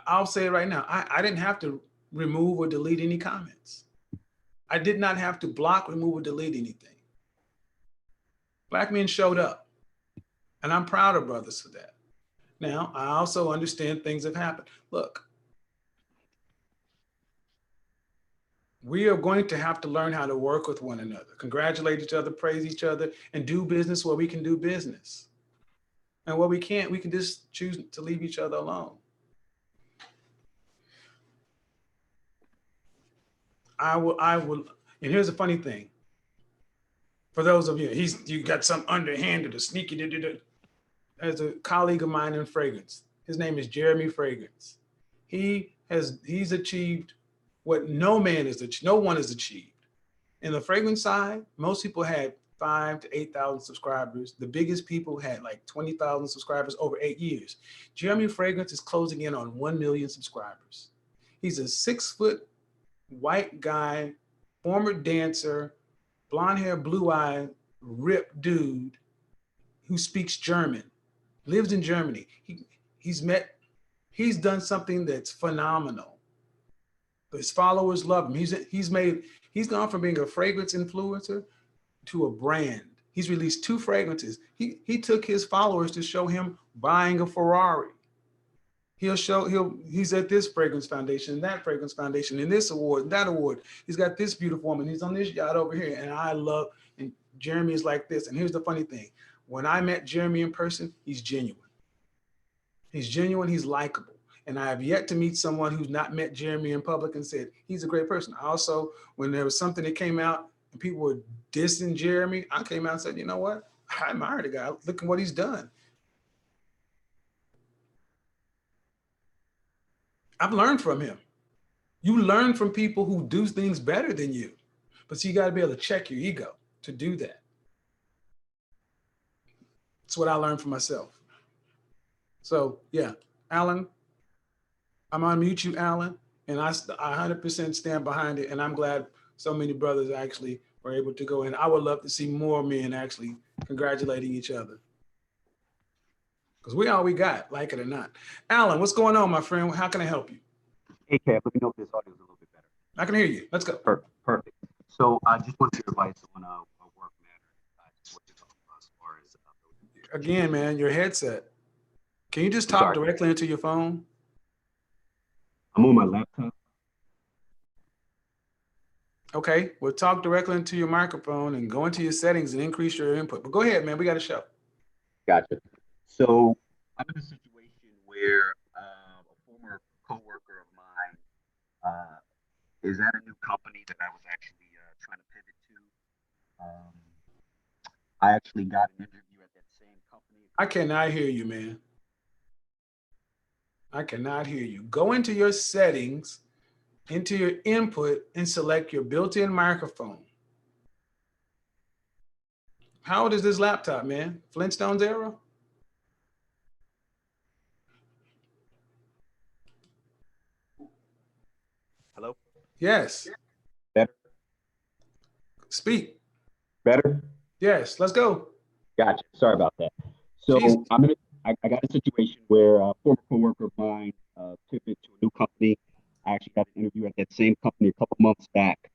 I'll say it right now, I didn't have to remove or delete any comments. I did not have to block, remove, or delete anything. Black men showed up, and I'm proud of brothers for that. Now, I also understand things have happened. Look, we are going to have to learn how to work with one another, congratulate each other, praise each other, and do business where we can do business. And where we can't, we can just choose to leave each other alone. I will, and here's the funny thing. For those of you, you got some underhanded or sneaky, as a colleague of mine in fragrance. His name is Jeremy Fragrance. He's achieved what no one has achieved. In the fragrance side, most people had 5,000 to 8,000 subscribers. The biggest people had like 20,000 subscribers over 8 years. Jeremy Fragrance is closing in on 1 million subscribers. He's a 6-foot white guy former dancer, blonde hair, blue eye, ripped dude who speaks German, lives in Germany. He's done something that's phenomenal. His followers love him. He's gone from being a fragrance influencer to a brand. He's released 2 fragrances. He took his followers to show him buying a Ferrari. He's at this fragrance foundation, that fragrance foundation, and this award, and that award. He's got this beautiful woman. He's on this yacht over here. And Jeremy is like this. And here's the funny thing. When I met Jeremy in person, he's genuine. He's genuine, he's likable. And I have yet to meet someone who's not met Jeremy in public and said, he's a great person. Also, when there was something that came out and people were dissing Jeremy, I came out and said, you know what? I admire the guy. Look at what he's done. I've learned from him. You learn from people who do things better than you. But so you got to be able to check your ego to do that. That's what I learned from myself. So yeah, Alan, I'm gonna mute you, Alan, and I 100% stand behind it. And I'm glad so many brothers actually were able to go in. I would love to see more men actually congratulating each other. Because we all we got, like it or not. Alan, what's going on, my friend? How can I help you? Hey, Kev, let me know if this audio is a little bit better. I can hear you. Let's go. Perfect. So I just want your advice on a work matter. As far as Again, man, your headset. Can you just talk directly into your phone? I'm on my laptop. Okay, well, talk directly into your microphone and go into your settings and increase your input. But go ahead, man. We got a show. Gotcha. So I'm in a situation where a former coworker of mine is at a new company that I was actually trying to pivot to. I actually got an interview at that same company. I cannot hear you, man. I cannot hear you. Go into your settings, into your input, and select your built-in microphone. How old is this laptop, man? Flintstones era? Hello? Yes. Better? Speak. Better? Yes, let's go. Gotcha. Sorry about that. So Jeez. I got a situation where a former coworker of mine pivoted to a new company. I actually got an interview at that same company a couple months back.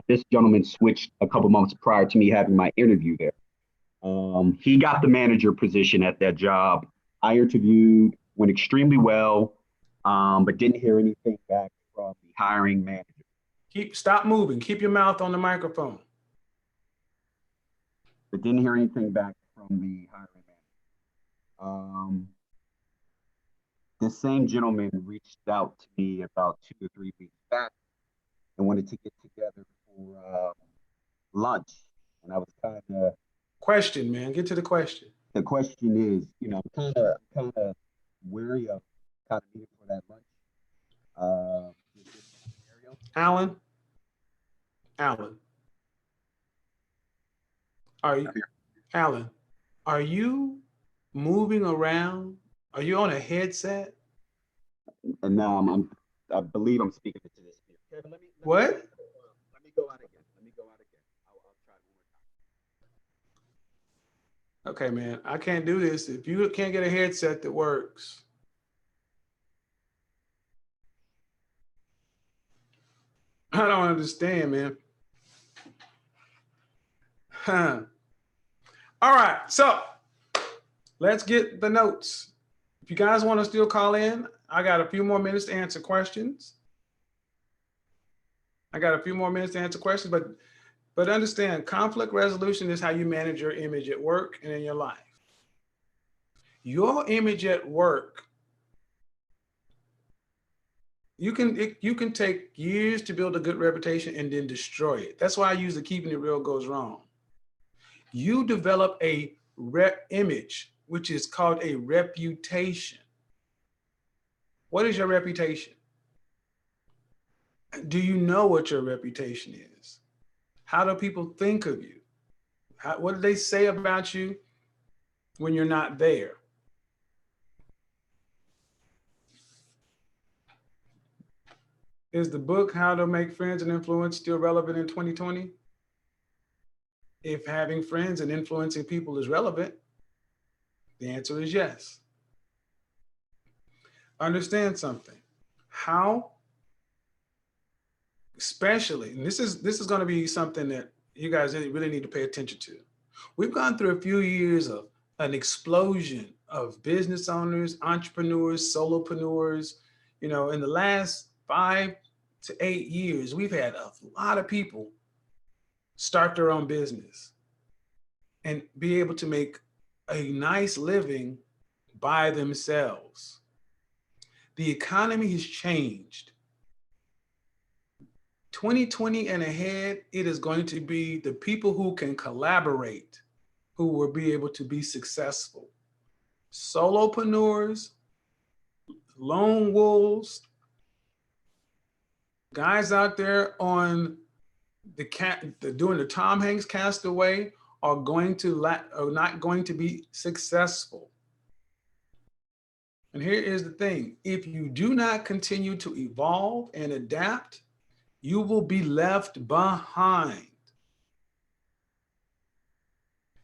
This gentleman switched a couple months prior to me having my interview there. He got the manager position at that job. I interviewed, went extremely well, but didn't hear anything back from the hiring manager. Stop moving. Keep your mouth on the microphone. But didn't hear anything back from the hiring manager. This same gentleman reached out to me about 2 or 3 weeks back and wanted to get together for lunch. And I was kind of... Question, man. Get to the question. The question is, I'm kind of wary of kind of meeting for that lunch. Alan, are you moving around? Are you on a headset? And now I believe I'm speaking to this here. Kevin, What? Let me go out again. I'll try one more time. Okay, man. I can't do this. If you can't get a headset that works. I don't understand, man. Huh. All right, so let's get the notes. If you guys want to still call in, I got a few more minutes to answer questions. But understand, conflict resolution is how you manage your image at work and in your life. Your image at work, you can take years to build a good reputation and then destroy it. That's why I use the keeping it real goes wrong. You develop a image, which is called a reputation. What is your reputation? Do you know what your reputation is? How do people think of you? What do they say about you when you're not there? Is the book How to Make Friends and Influence still relevant in 2020? If having friends and influencing people is relevant, the answer is yes. Understand something. How, especially, and this is going to be something that you guys really need to pay attention to. We've gone through a few years of an explosion of business owners, entrepreneurs, solopreneurs. You know, in the last 5 to 8 years, we've had a lot of people start their own business and be able to make a nice living by themselves. The economy has changed. 2020 and ahead, it is going to be the people who can collaborate who will be able to be successful. Solopreneurs, lone wolves, guys out there on doing the Tom Hanks Castaway are not going to be successful. And here is the thing. If you do not continue to evolve and adapt, you will be left behind.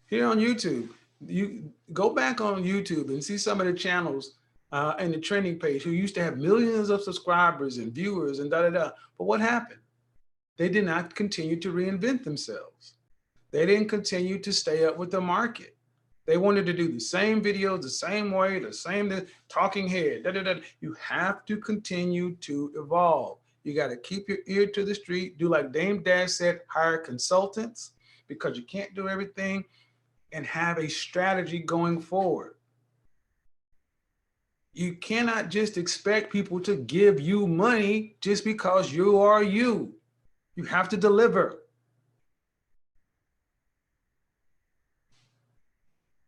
Here on YouTube, you go back on YouTube and see some of the channels and the trending page who used to have millions of subscribers and viewers and da-da-da. But what happened? They did not continue to reinvent themselves. They didn't continue to stay up with the market. They wanted to do the same videos, the same way, the same talking head. Da-da-da. You have to continue to evolve. You got to keep your ear to the street. Do like Dame Dash said, hire consultants, because you can't do everything, and have a strategy going forward. You cannot just expect people to give you money just because you are you. You have to deliver.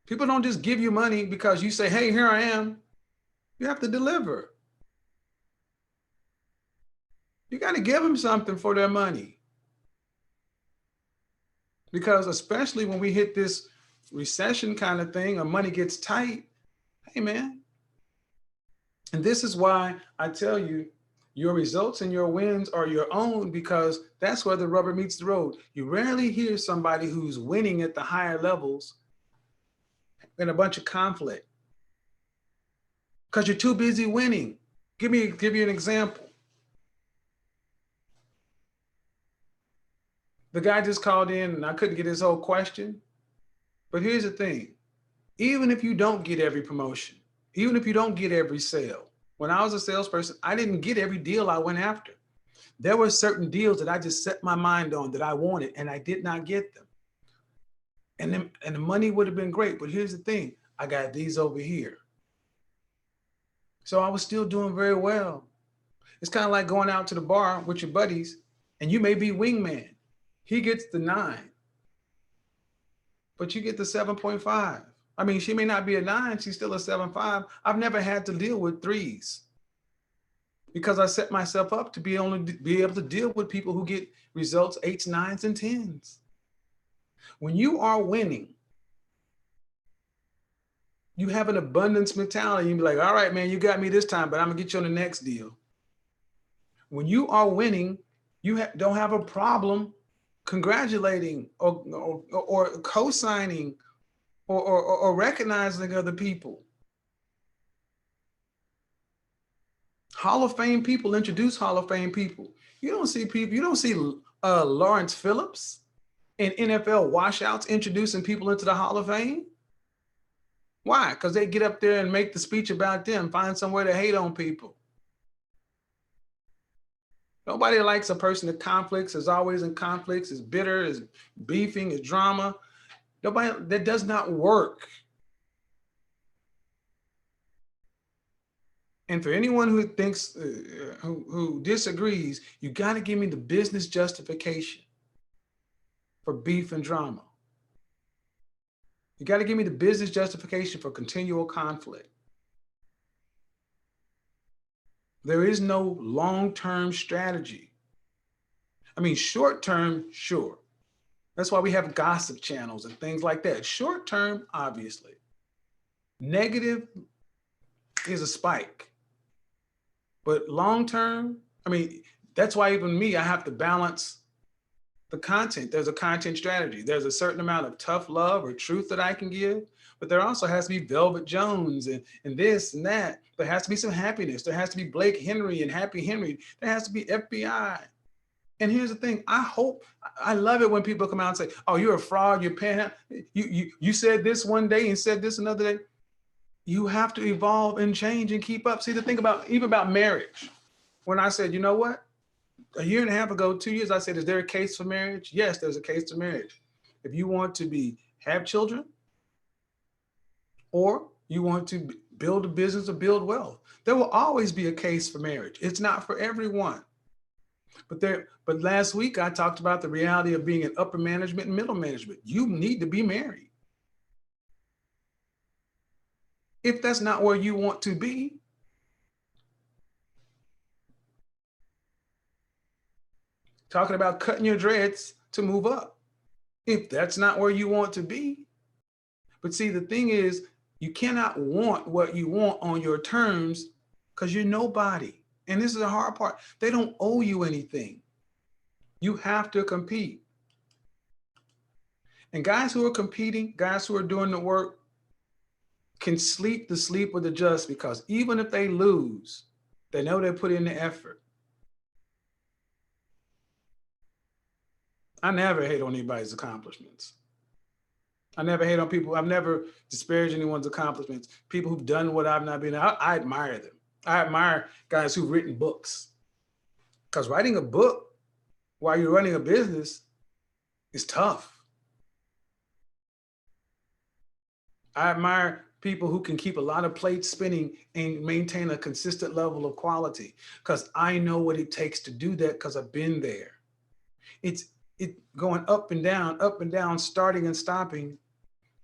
People don't just give you money because you say, hey, here I am. You have to deliver. You got to give them something for their money. Because especially when we hit this recession kind of thing, or money gets tight, hey, man. And this is why I tell you, your results and your wins are your own, because that's where the rubber meets the road. You rarely hear somebody who's winning at the higher levels in a bunch of conflict, because you're too busy winning. Give you an example. The guy just called in and I couldn't get his whole question. But here's the thing. Even if you don't get every promotion, even if you don't get every sale, when I was a salesperson, I didn't get every deal I went after. There were certain deals that I just set my mind on that I wanted, and I did not get them. And the money would have been great. But here's the thing. I got these over here. So I was still doing very well. It's kind of like going out to the bar with your buddies, and you may be wingman. He gets the 9, but you get the 7.5. I mean, she may not be a 9, she's still a 7.5. I've never had to deal with 3s because I set myself up to be able to deal with people who get results 8s, 9s, and 10s. When you are winning, you have an abundance mentality. You be like, all right, man, you got me this time, but I'm gonna get you on the next deal. When you are winning, you don't have a problem congratulating or co-signing or recognizing other people. Hall of Fame people introduce Hall of Fame people. You don't see Lawrence Phillips and NFL washouts introducing people into the Hall of Fame. Why? Because they get up there and make the speech about them, find somewhere to hate on people. Nobody likes a person that conflicts, is always in conflicts, is bitter, is beefing, is drama. Nobody, that does not work. And for anyone who thinks, who disagrees, you got to give me the business justification for beef and drama. You got to give me the business justification for continual conflict. There is no long-term strategy. I mean, short-term, sure. That's why we have gossip channels and things like that. Short-term, obviously. Negative is a spike. But long-term, I mean, That's why even me, I have to balance the content. There's a content strategy. There's a certain amount of tough love or truth that I can give, but there also has to be Velvet Jones and this and that. There has to be some happiness. There has to be Blake Henry and Happy Henry. There has to be FBI. And here's the thing, I love it when people come out and say, oh, you're a fraud, you're paying, you said this one day and said this another day. You have to evolve and change and keep up. See, the thing about, even about marriage, when I said, you know what, a year and a half ago, 2 years, I said, is there a case for marriage? Yes, there's a case to marriage. If you want to have children, or you want to build a business or build wealth, there will always be a case for marriage. It's not for everyone. But last week I talked about the reality of being in upper management and middle management. You need to be married. If that's not where you want to be, talking about cutting your dreads to move up. If that's not where you want to be. But see, the thing is, you cannot want what you want on your terms because you're nobody. And this is the hard part. They don't owe you anything. You have to compete. And guys who are competing, guys who are doing the work, can sleep the sleep of the just, because even if they lose, they know they put in the effort. I never hate on anybody's accomplishments. I never hate on people. I've never disparaged anyone's accomplishments. People who've done what I've not been, I admire them. I admire guys who've written books, because writing a book while you're running a business is tough. I admire people who can keep a lot of plates spinning and maintain a consistent level of quality, because I know what it takes to do that, because I've been there. It going up and down, starting and stopping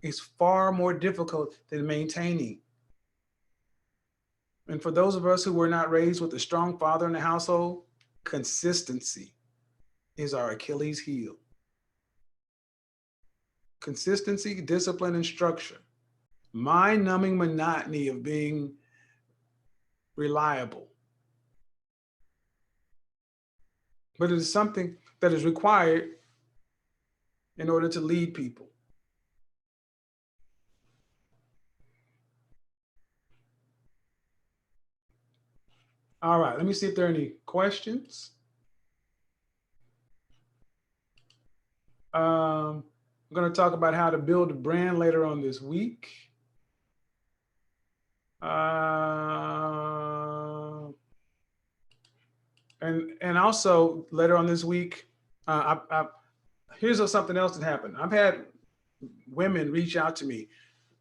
is far more difficult than maintaining. And for those of us who were not raised with a strong father in the household, consistency is our Achilles heel. Consistency, discipline, and structure. Mind-numbing monotony of being reliable. But it is something that is required in order to lead people. All right, let me see if there are any questions. I'm going to talk about how to build a brand later on this week. And also later on this week, here's something else that happened. I've had women reach out to me,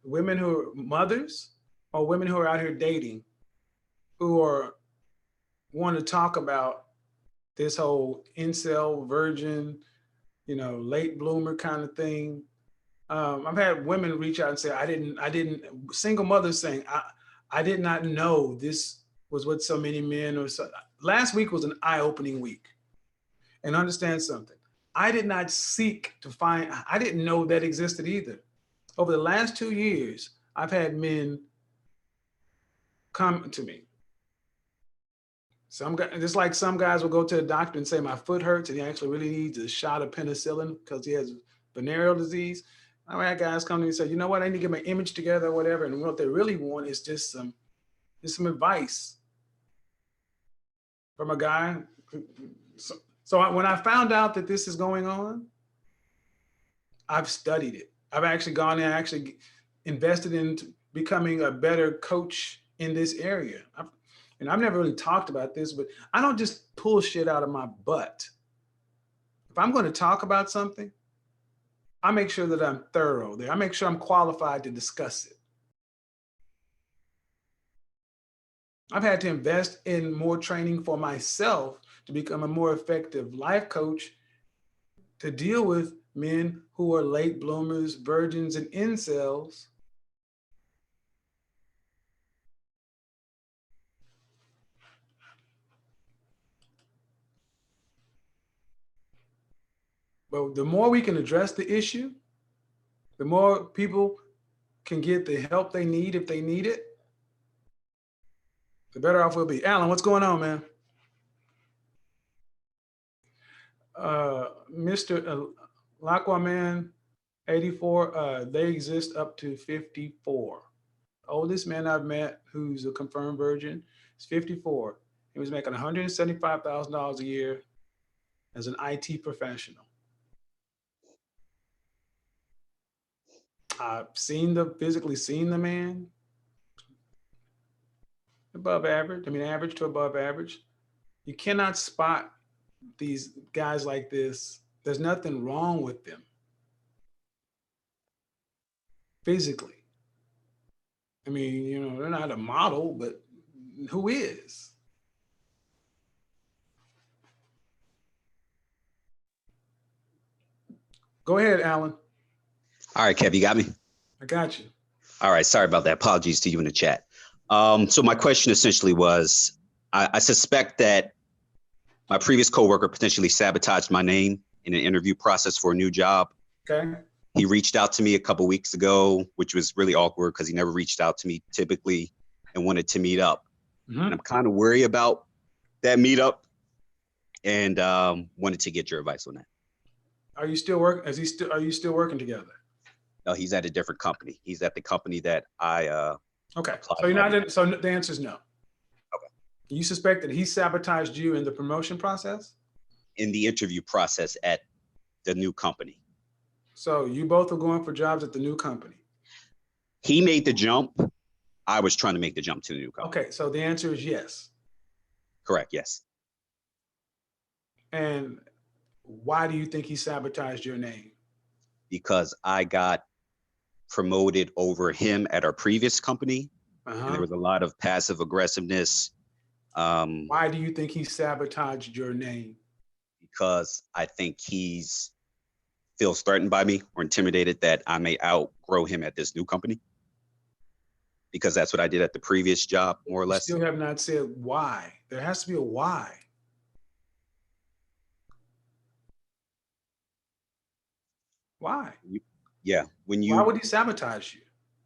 women who are mothers or women who are out here dating, who want to talk about this whole incel, virgin, late bloomer kind of thing. I've had women reach out and say, single mothers saying, I did not know this was what so many men or so. Last week was an eye-opening week. And understand something. I did not seek to find, I didn't know that existed either. Over the last 2 years, I've had men come to me. Just like some guys will go to a doctor and say, my foot hurts, and he actually really needs a shot of penicillin because he has venereal disease. I've had guys come to me and say, you know what, I need to get my image together or whatever. And what they really want is just some advice from a guy. So when I found out that this is going on, I've studied it. I've actually gone and actually invested in becoming a better coach in this area. And I've never really talked about this, but I don't just pull shit out of my butt. If I'm going to talk about something, I make sure that I'm thorough there. I make sure I'm qualified to discuss it. I've had to invest in more training for myself to become a more effective life coach to deal with men who are late bloomers, virgins, and incels. But the more we can address the issue, the more people can get the help they need if they need it, the better off we'll be. Alan, what's going on, man? Mr. Lakwaman, 84, they exist up to 54. Oldest man I've met who's a confirmed virgin is 54. He was making $175,000 a year as an IT professional. I've physically seen the man, above average. I mean, average to above average. You cannot spot these guys like this. There's nothing wrong with them physically. I mean, they're not a model, but who is? Go ahead, Alan. All right, Kev, you got me? I got you. All right, sorry about that. Apologies to you in the chat. So my question essentially was, I suspect that my previous coworker potentially sabotaged my name in an interview process for a new job. Okay. He reached out to me a couple weeks ago, which was really awkward because he never reached out to me typically and wanted to meet up. Mm-hmm. And I'm kind of worried about that meetup and wanted to get your advice on that. Are you still working? Are you still working together? No, he's at a different company. He's at the company that I okay. So you're not. So the answer is no. Okay. You suspect that he sabotaged you in the promotion process? In the interview process at the new company. So you both are going for jobs at the new company. He made the jump. I was trying to make the jump to the new company. Okay, so the answer is yes. Correct, yes. And why do you think he sabotaged your name? Because I got promoted over him at our previous company. And there was a lot of passive aggressiveness. Why do you think he sabotaged your name? Because I think feels threatened by me or intimidated that I may outgrow him at this new company. Because that's what I did at the previous job, more or less. You still have not said why. There has to be a why. Why? Yeah. Why would he sabotage you?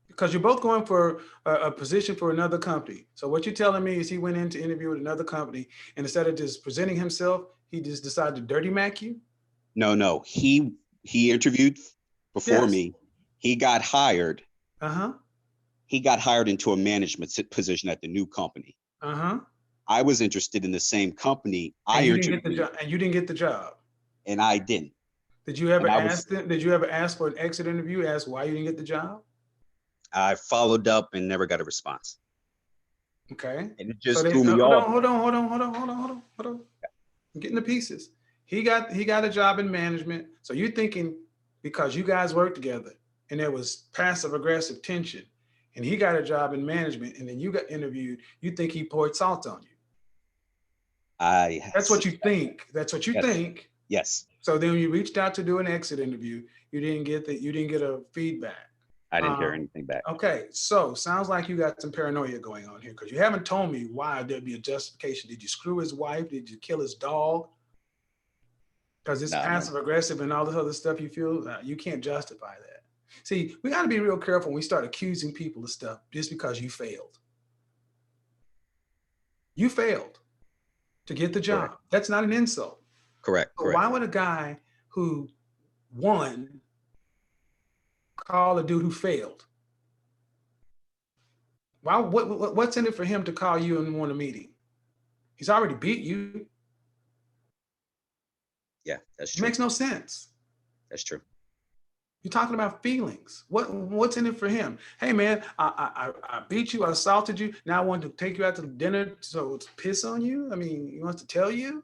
Because you're both going for a position for another company. So what you're telling me is he went in to interview with another company, and instead of just presenting himself, he just decided to dirty mac you? No. He interviewed before me. He got hired. He got hired into a management position at the new company. I was interested in the same company. And you didn't get the job. And I didn't. Did you ever ask for an exit interview? Ask why you didn't get the job? I followed up and never got a response. Okay. And it just threw me off. Hold on. I'm getting the pieces. He got a job in management. So you're thinking because you guys worked together and there was passive aggressive tension and he got a job in management and then you got interviewed, you think he poured salt on you. That's what you think. That's what you think. Yes. So then you reached out to do an exit interview. You didn't get a feedback. I didn't hear anything back. Okay, so sounds like you got some paranoia going on here because you haven't told me why there'd be a justification. Did you screw his wife? Did you kill his dog? Because it's passive aggressive and all this other stuff you feel, you can't justify that. See, we got to be real careful when we start accusing people of stuff just because you failed. You failed to get the job. Correct. That's not an insult. Correct. So why would a guy who won call a dude who failed? Why? What's in it for him to call you and want a meeting? He's already beat you. Yeah, that's true. It makes no sense. That's true. You're talking about feelings. What's in it for him? Hey man, I beat you, I assaulted you. Now I want to take you out to dinner so it's piss on you. I mean, he wants to tell you.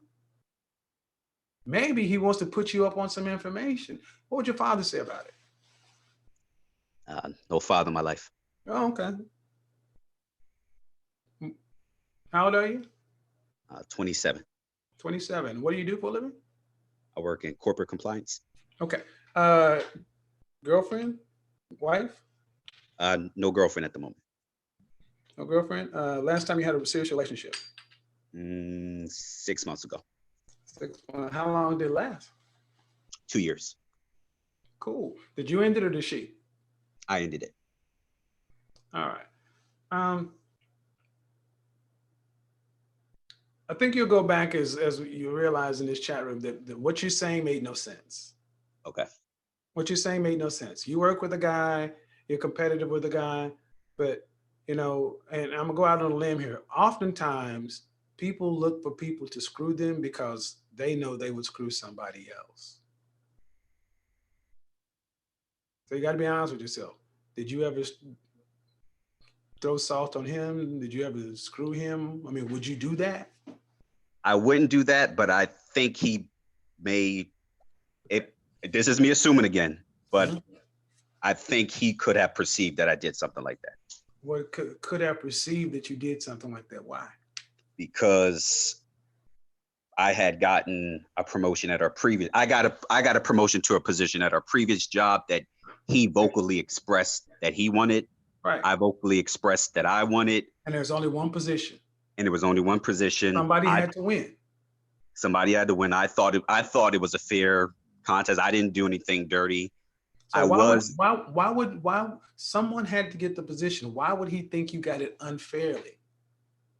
Maybe he wants to put you up on some information. What would your father say about it? No father in my life. Oh, okay. How old are you? 27. 27. What do you do for a living? I work in corporate compliance. Okay. Girlfriend? Wife? No girlfriend at the moment. No girlfriend? Last time you had a serious relationship? 6 months ago. 6 months. How long did it last? 2 years. Cool. Did you end it or did she? I ended it. All right. I think you'll go back as you realize in this chat room that what you're saying made no sense. Okay. What you're saying made no sense. You work with a guy, you're competitive with a guy, but you know, and I'm gonna go out on a limb here. Oftentimes, people look for people to screw them because they know they would screw somebody else. So you got to be honest with yourself. Did you ever throw salt on him? Did you ever screw him? I mean, would you do that? I wouldn't do that, but I think he may. This is me assuming again, but I think he could have perceived that I did something like that. What could have perceived that you did something like that? Why? Because I had gotten a promotion at our previous. I got a promotion to a position at our previous job that he vocally expressed that he wanted. Right. I vocally expressed that I wanted. And there's only one position. And there was only one position. Somebody had to win. Somebody had to win. I thought it was a fair contest. I didn't do anything dirty. So why someone had to get the position? Why would he think you got it unfairly?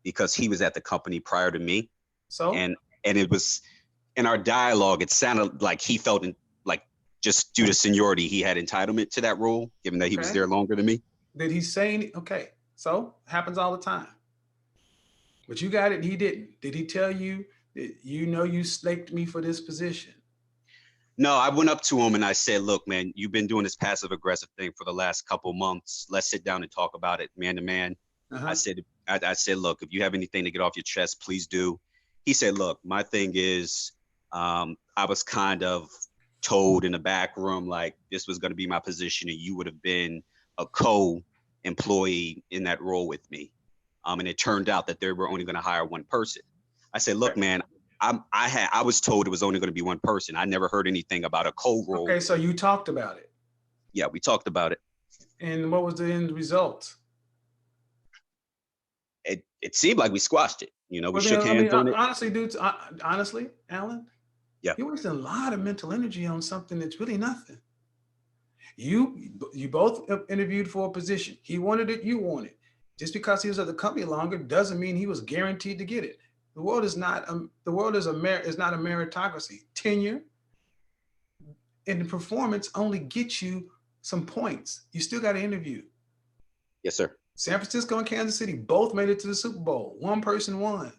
Because he was at the company prior to me. So and it was in our dialogue, it sounded like he felt like just due to seniority, he had entitlement to that role, given that he was there longer than me. Did he say any? Okay, so happens all the time. But you got it and he didn't. Did he tell you that you snaked me for this position? No, I went up to him and I said, look, man, you've been doing this passive aggressive thing for the last couple months. Let's sit down and talk about it man to man. I said, look, if you have anything to get off your chest, please do. He said, look, my thing is, I was kind of told in the back room, like this was going to be my position and you would have been a co-employee in that role with me. And it turned out that they were only going to hire one person. I said, look, man, I was told it was only going to be one person. I never heard anything about a co-role. Okay, so you talked about it. Yeah, we talked about it. And what was the end result? It seemed like we squashed it. You know, we shook hands on it. Honestly, dude, honestly, Alan, yeah, you're wasting a lot of mental energy on something that's really nothing. You both interviewed for a position. He wanted it, you wanted it. Just because he was at the company longer doesn't mean he was guaranteed to get it. The world is not a meritocracy. Tenure and the performance only gets you some points. You still got to interview. Yes, sir. San Francisco and Kansas City both made it to the Super Bowl. One person won.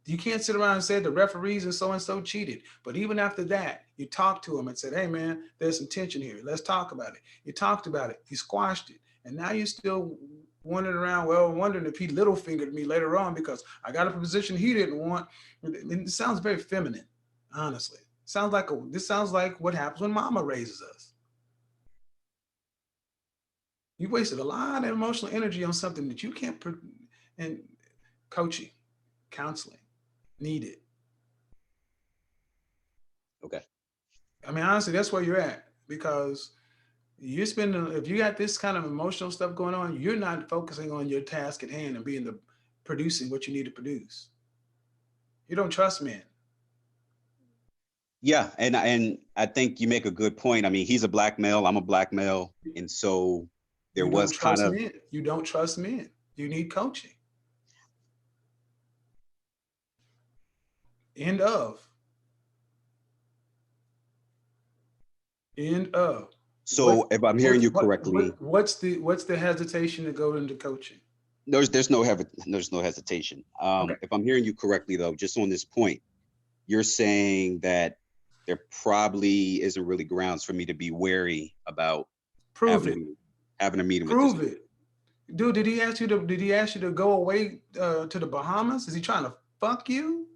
You can't sit around and say the referees and so cheated. But even after that, you talked to him and said, hey, man, there's some tension here. Let's talk about it. You talked about it. You squashed it. And now you're still wandering around, wondering if he little fingered me later on because I got a position he didn't want. It sounds very feminine, honestly. This sounds like what happens when mama raises us. You wasted a lot of emotional energy on something that you can't, and coaching, counseling, needed. Okay. I mean, honestly, that's where you're at because if you got this kind of emotional stuff going on, you're not focusing on your task at hand and producing what you need to produce. You don't trust men. Yeah, and I think you make a good point. I mean, he's a black male, I'm a black male, and so there was kind of men. You don't trust men. You need coaching. End of. So if I'm hearing you correctly, what's the hesitation to go into coaching? There's no hesitation. Okay. If I'm hearing you correctly, though, just on this point, you're saying that there probably isn't really grounds for me to be wary about having a meeting with this. Prove it. Dude, did he ask you to go away to the Bahamas? Is he trying to fuck you?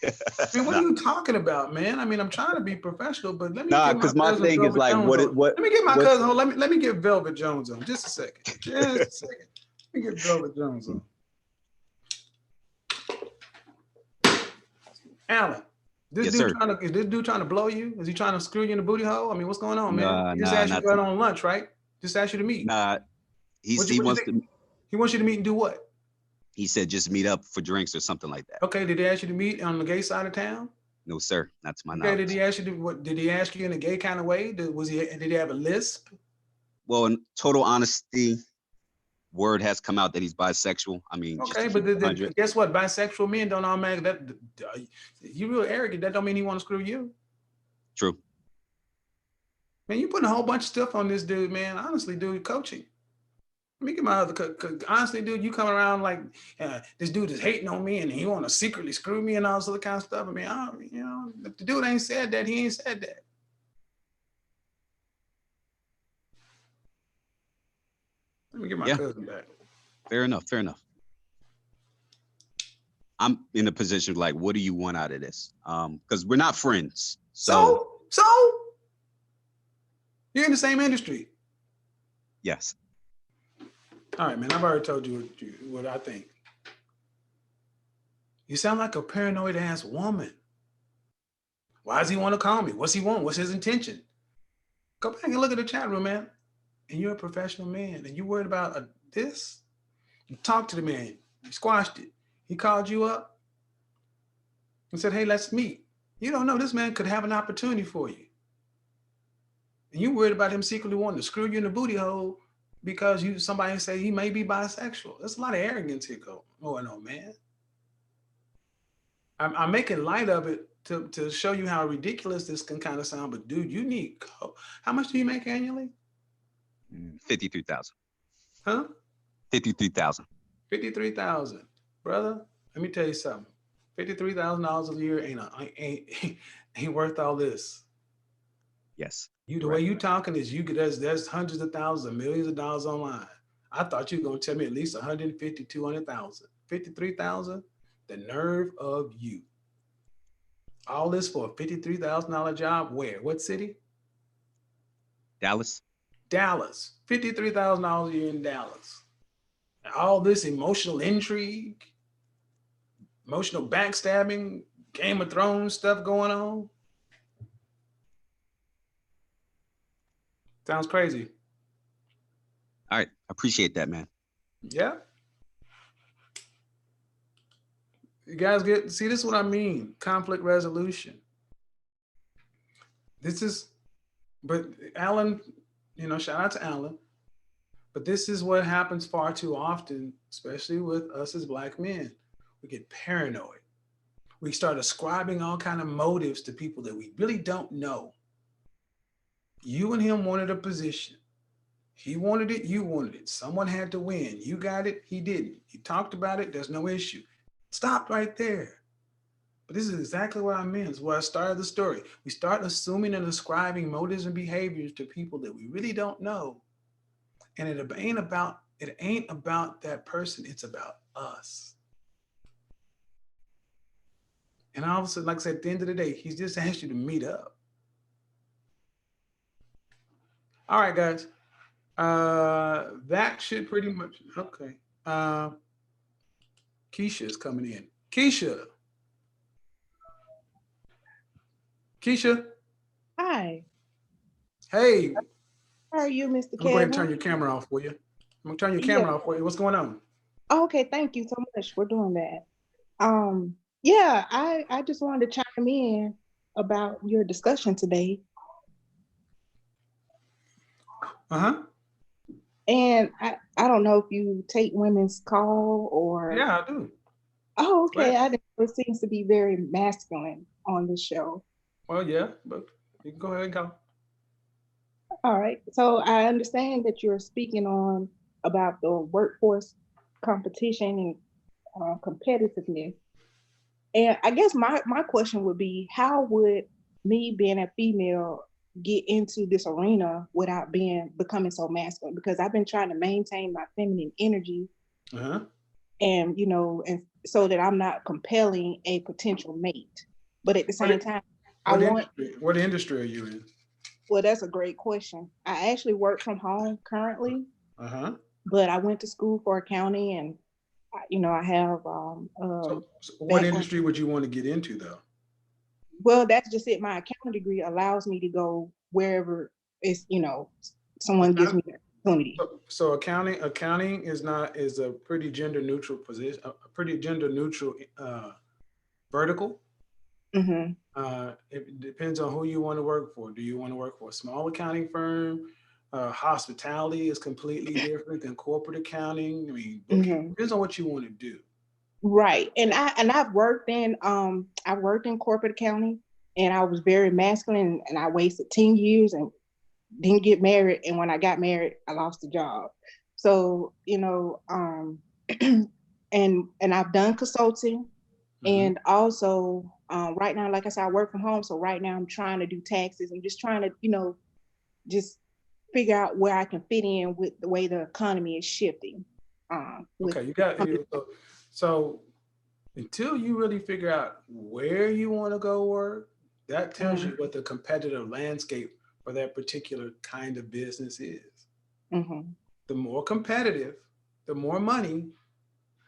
I mean, what are you talking about, man? I mean, I'm trying to be professional, but let me get because my thing is like, what? Let me get my cousin on. Let me get Velvet Jones on. Just a second. Let me get Velvet Jones on. Alan, is this dude trying to blow you? Is he trying to screw you in the booty hole? I mean, what's going on, man? He just asked you to go out on lunch, right? Just asked you to meet. He wants you to meet and do what? He said just meet up for drinks or something like that. Okay, did he ask you to meet on the gay side of town? No, sir. Not to my knowledge. Did he ask you did he ask you in a gay kind of way? Did he have a lisp? Well, in total honesty, word has come out that he's bisexual. I mean, just Okay, to but keep it 100. guess what? Bisexual men don't automatically you real arrogant. That don't mean he want to screw you. True. Man, you putting a whole bunch of stuff on this dude, man. Honestly, dude, coaching. Let me get my other. Honestly, dude, you come around like this dude is hating on me and he want to secretly screw me and all this other kind of stuff. I mean, if the dude ain't said that, he ain't said that. Let me get my cousin back. Fair enough. Fair enough. I'm in a position of like, what do you want out of this? Because we're not friends. So you're in the same industry. Yes. All right, man. I've already told you what I think. You sound like a paranoid ass woman. Why does he want to call me? What's he want? What's his intention? Go back and look at the chat room, man. And you're a professional man, and you worried about this? You talked to the man. You squashed it. He called you up and said, "Hey, let's meet." You don't know this man could have an opportunity for you. And you worried about him secretly wanting to screw you in the booty hole because somebody say he may be bisexual. There's a lot of arrogance here going on, man. I'm making light of it to show you how ridiculous this can kind of sound. But dude, you need, how much do you make annually? 53,000. Huh? 53,000. 53,000, brother. Let me tell you something. $53,000 a year ain't worth all this. Yes. The way you talking is there's hundreds of thousands of millions of dollars online. I thought you were gonna tell me at least 150, 200,000. 53,000. The nerve of you. All this for a $53,000 job. Where? What city? Dallas. Dallas. $53,000 a year in Dallas. And all this emotional intrigue, emotional backstabbing, Game of Thrones stuff going on. Sounds crazy. All right. Appreciate that, man. Yeah. You guys this is what I mean. Conflict resolution. But Alan, shout out to Alan. But this is what happens far too often, especially with us as Black men. We get paranoid. We start ascribing all kind of motives to people that we really don't know. You and him wanted a position. He wanted it, you wanted it. Someone had to win. You got it, he didn't. You talked about it, there's no issue. Stop right there. But this is exactly what I meant. It's where I started the story. We start assuming and ascribing motives and behaviors to people that we really don't know. And it ain't about that person, it's about us. And all of a sudden, like I said, at the end of the day, he's just asked you to meet up. All right, guys. That should pretty much, okay. Keisha is coming in. Keisha. Hi. Hey. How are you, Mr. I'm going Kevin? to turn your camera off for you. I'm going to turn your camera off for you. What's going on? Okay, thank you so much for doing that. Yeah, I just wanted to chime in about your discussion today. Uh-huh. And I don't know if you take women's call or... Yeah, I do. Oh, okay. It seems to be very masculine on this show. Well, yeah, but you can go ahead and go. All right. So I understand that you're speaking on about the workforce competition and competitiveness. And I guess my question would be, how would me being a female get into this arena without becoming so masculine? Because I've been trying to maintain my feminine energy, and and so that I'm not compelling a potential mate. But at the same time, what industry are you in? Well, that's a great question. I actually work from home currently, but I went to school for accounting, and I have. So what industry would you want to get into, though? Well, that's just it. My accounting degree allows me to go wherever it's someone gives me the opportunity. So accounting is a pretty gender neutral position, a pretty gender neutral vertical. It depends on who you want to work for. Do you want to work for a small accounting firm? Hospitality is completely different than corporate accounting. I mean, bookkeeping Mhm. depends on what you want to do. Right. I've worked in corporate accounting, and I was very masculine, and I wasted 10 years and didn't get married, and when I got married, I lost the job. So, and I've done consulting, Mhm. and also right now, like I said, I work from home. So right now I'm trying to do taxes. I'm just trying to, just figure out where I can fit in with the way the economy is shifting. With Okay, you got so until you really figure out where you want to go work, that tells you what the competitive landscape for that particular kind of business is. mm-hmm, The more competitive, the more money,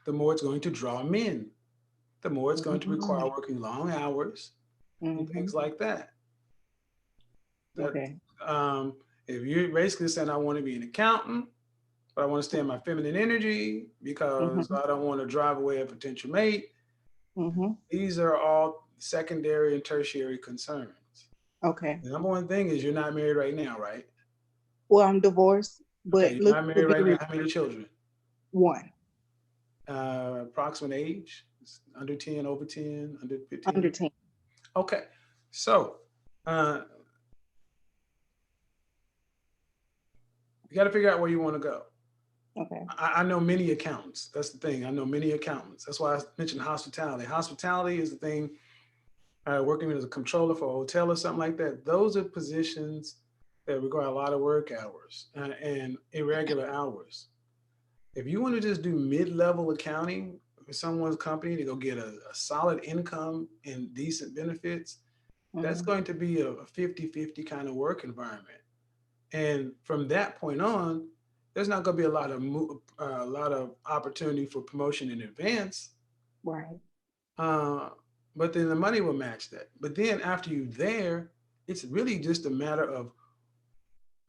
the more it's going to draw men, the more it's going to require working long hours and mm-hmm, things like that. That okay. um, if you're basically saying I want to be an accountant, but I want to stay in my feminine energy because Mm-hmm, I don't want to drive away a potential mate. mm-hmm, These are all secondary and tertiary concerns. okay. The number one thing is you're not married right now, right? Well, I'm divorced, Okay, but you're look not to married be right now. How many children? one Approximate age? Under 10, over 10, under under 15? 10. Okay, so uh, you got to figure out where you want to go. Okay. I know many accountants. That's the thing. I know many accountants. That's why I mentioned hospitality. Hospitality is the thing. Working as a controller for a hotel or something like that. Those are positions that require a lot of work hours and irregular hours. If you want to just do mid-level accounting for someone's company to go get a solid income and decent benefits, that's Mm-hmm. going to be a 50-50 kind of work environment. And from that point on, there's not going to be a lot of opportunity for promotion in advance. Right. Uh, but then the money will match that. But then after you're there, it's really just a matter of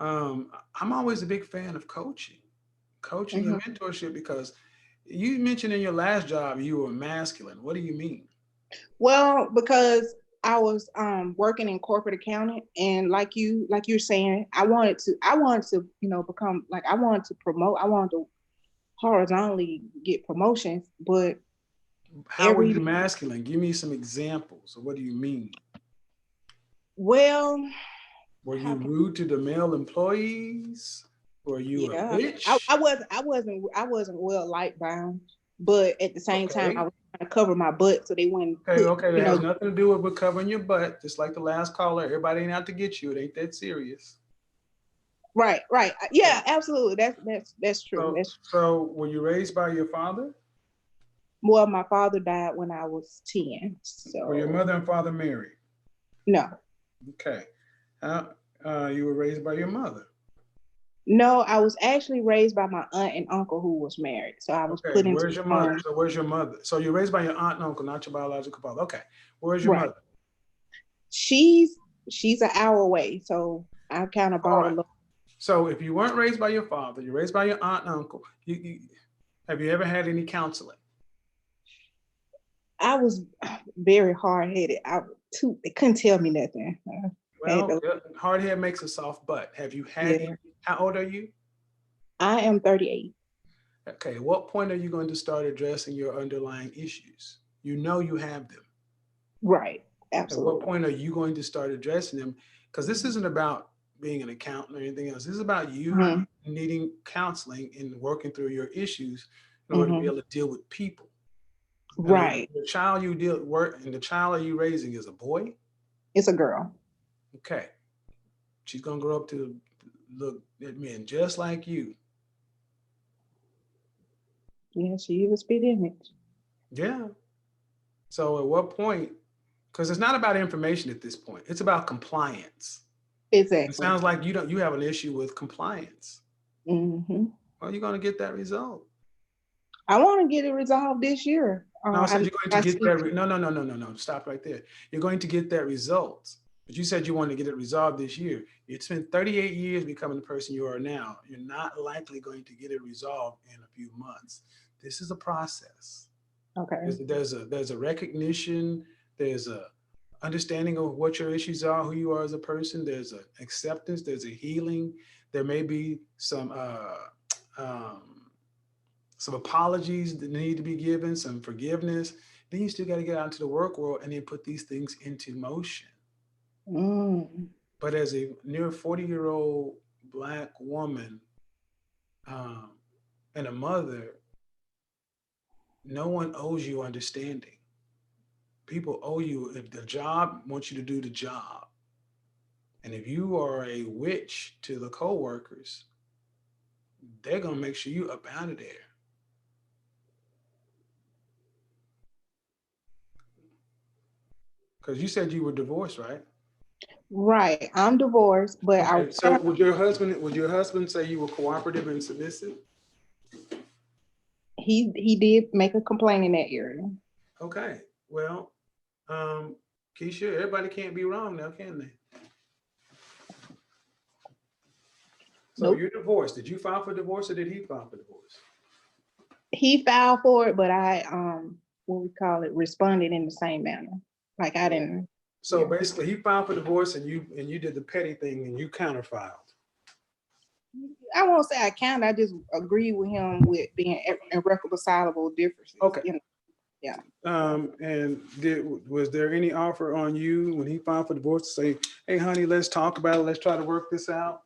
I'm always a big fan of coaching Mm-hmm. and mentorship because you mentioned in your last job you were masculine. What do you mean? Well, because I was working in corporate accounting, and like you're saying, I wanted to become, like, I wanted to promote, I wanted to horizontally get promotions, but How were every you masculine? Give me some examples of what do you mean? well, Were how you can rude to the male employees? Were you a yeah, bitch? I wasn't well light bound, but at the same time I Okay. was trying to cover my butt so they wouldn't Okay, put, okay. That has nothing to do with covering your butt. Just like the last caller, everybody ain't out to get you. It ain't that serious. right. Okay. Yeah, absolutely. That's true. So, That's so were you raised by your father? Well, my father died when I was 10. Were your So mother and father married? no. Okay. You were raised by your mother. No, I was actually raised by my aunt and uncle who was married. So I was Okay. put into Where's your a mother? home. So where's your mother? So you're raised by your aunt and uncle, not your biological father. Okay. Where's your Right. mother? She's she's an hour away. So I kind of All bought a right. little. So if you weren't raised by your father, you're raised by your aunt and uncle. Have you ever had any counseling? I was very hard headed. They couldn't tell me nothing. I had Well, to, hard head makes a soft butt. Have you had any? yeah. How old are you? I am 38. Okay. At what point are you going to start addressing your underlying issues? You know you have them. Right. At what Absolutely. point are you going to start addressing them? Because this isn't about being an accountant or anything else. This is about you Hmm. needing counseling and working through your issues in order to be Hmm. able to deal with people. And Right. the child you deal work and the child are you raising is a boy. It's a girl. Okay, she's gonna grow up to look at men just like you. Yeah, she is a spit image. Yeah. So at what point? Because it's not about information at this point. It's about compliance. It Exactly. sounds like you have an issue with compliance. Hmm. Well, you're gonna get that result. I want to get it resolved this year. No, I said I you're going to I get see. that. No. Stop right there. You're going to get that result. But you said you wanted to get it resolved this year. You spent 38 years becoming the person you are now. You're not likely going to get it resolved in a few months. This is a process. Okay. There's a recognition. There's understanding of what your issues are, who you are as a person. There's an acceptance, there's a healing. There may be some apologies that need to be given, some forgiveness. Then you still got to get out into the work world and then put these things into motion. Mm. But as a near 40-year-old Black woman and a mother, no one owes you understanding. People owe you, if the job wants you to do the job. And if you are a witch to the coworkers, they're going to make sure you up out of there. Because you said you were divorced, right? Right. I'm divorced, but Okay, so would your husband say you were cooperative and submissive? he did make a complaint in that area. Okay, well, Keisha, everybody can't be wrong now, can they? So Nope. you're divorced. Did you file for divorce or did he file for divorce? He filed for it, but I what we call it, responded in the same manner. Like I didn't. So Yeah. basically he filed for divorce and you did the petty thing and you counterfiled. I won't say I counted. I just agree with him with being irreconcilable differences. Okay. You know? Yeah. And was there any offer on you when he filed for divorce to say, hey, honey, let's talk about it. Let's try to work this out?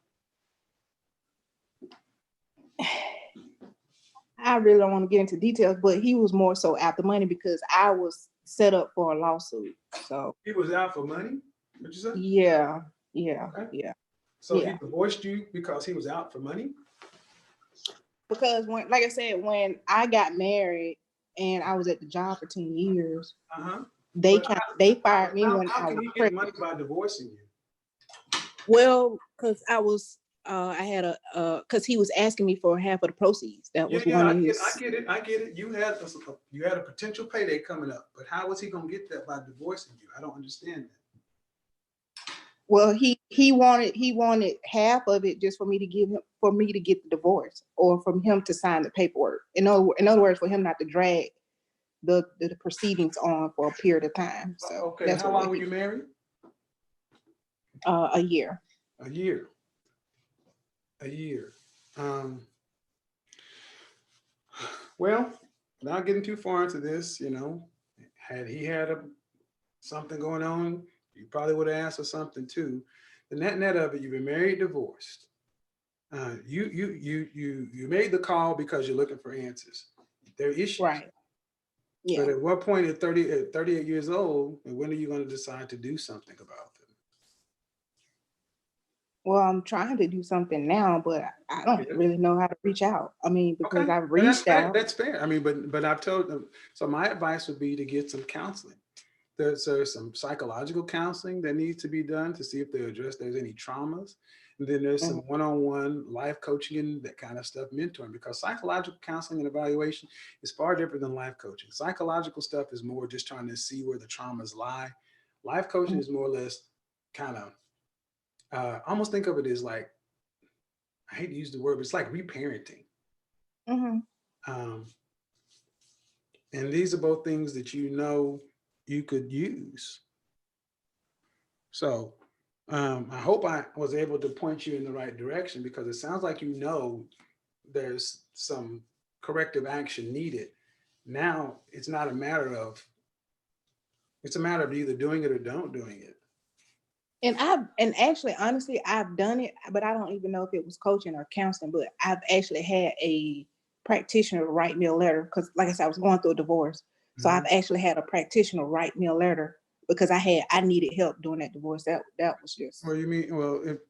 I really don't want to get into details, but he was more so after money because I was set up for a lawsuit. So He was out for money? What'd you say? yeah. Okay. Yeah. So Yeah. he divorced you because he was out for money? Because when, like I said, when I got married and I was at the job for 10 years, they fired me when how I can was he get pregnant. money by divorcing you? Well, because I had because he was asking me for half of the proceeds. That was one of his. I get it. You had a potential payday coming up, but how was he gonna get that by divorcing you? I don't understand that. Well, he wanted half of it just for me to get the divorce, or from him to sign the paperwork. In other words, for him not to drag the proceedings on for a period of time. So okay, that's how long were you married? A year. A year. Well, not getting too far into this, had he had something going on, you probably would have asked for something too. The net of it, you've been married, divorced. You made the call because you're looking for answers. There are issues. Right. Yeah. But at what point at 38 years old, and when are you going to decide to do something about them? Well, I'm trying to do something now, but I don't really know how to reach out. I mean, because Okay. I've reached out. That's fair. I mean, but I've told them. So my advice would be to get some counseling. There's some psychological counseling that needs to be done to see if there's any traumas. And then there's some one-on-one life coaching and that kind of stuff, mentoring, because psychological counseling and evaluation is far different than life coaching. Psychological stuff is more just trying to see where the traumas lie. Life coaching is more or less kind of, almost think of it as like, I hate to use the word, but it's like reparenting. And these are both things that you could use. So I hope I was able to point you in the right direction, because it sounds like there's some corrective action needed. Now it's a matter of either doing it or don't doing it. And actually, honestly, I've done it, but I don't even know if it was coaching or counseling, but I've actually had a practitioner write me a letter, because like I said, I was going through a divorce. So I've actually had a practitioner write me a letter because I needed help during that divorce. That was just. Well, you mean, well, if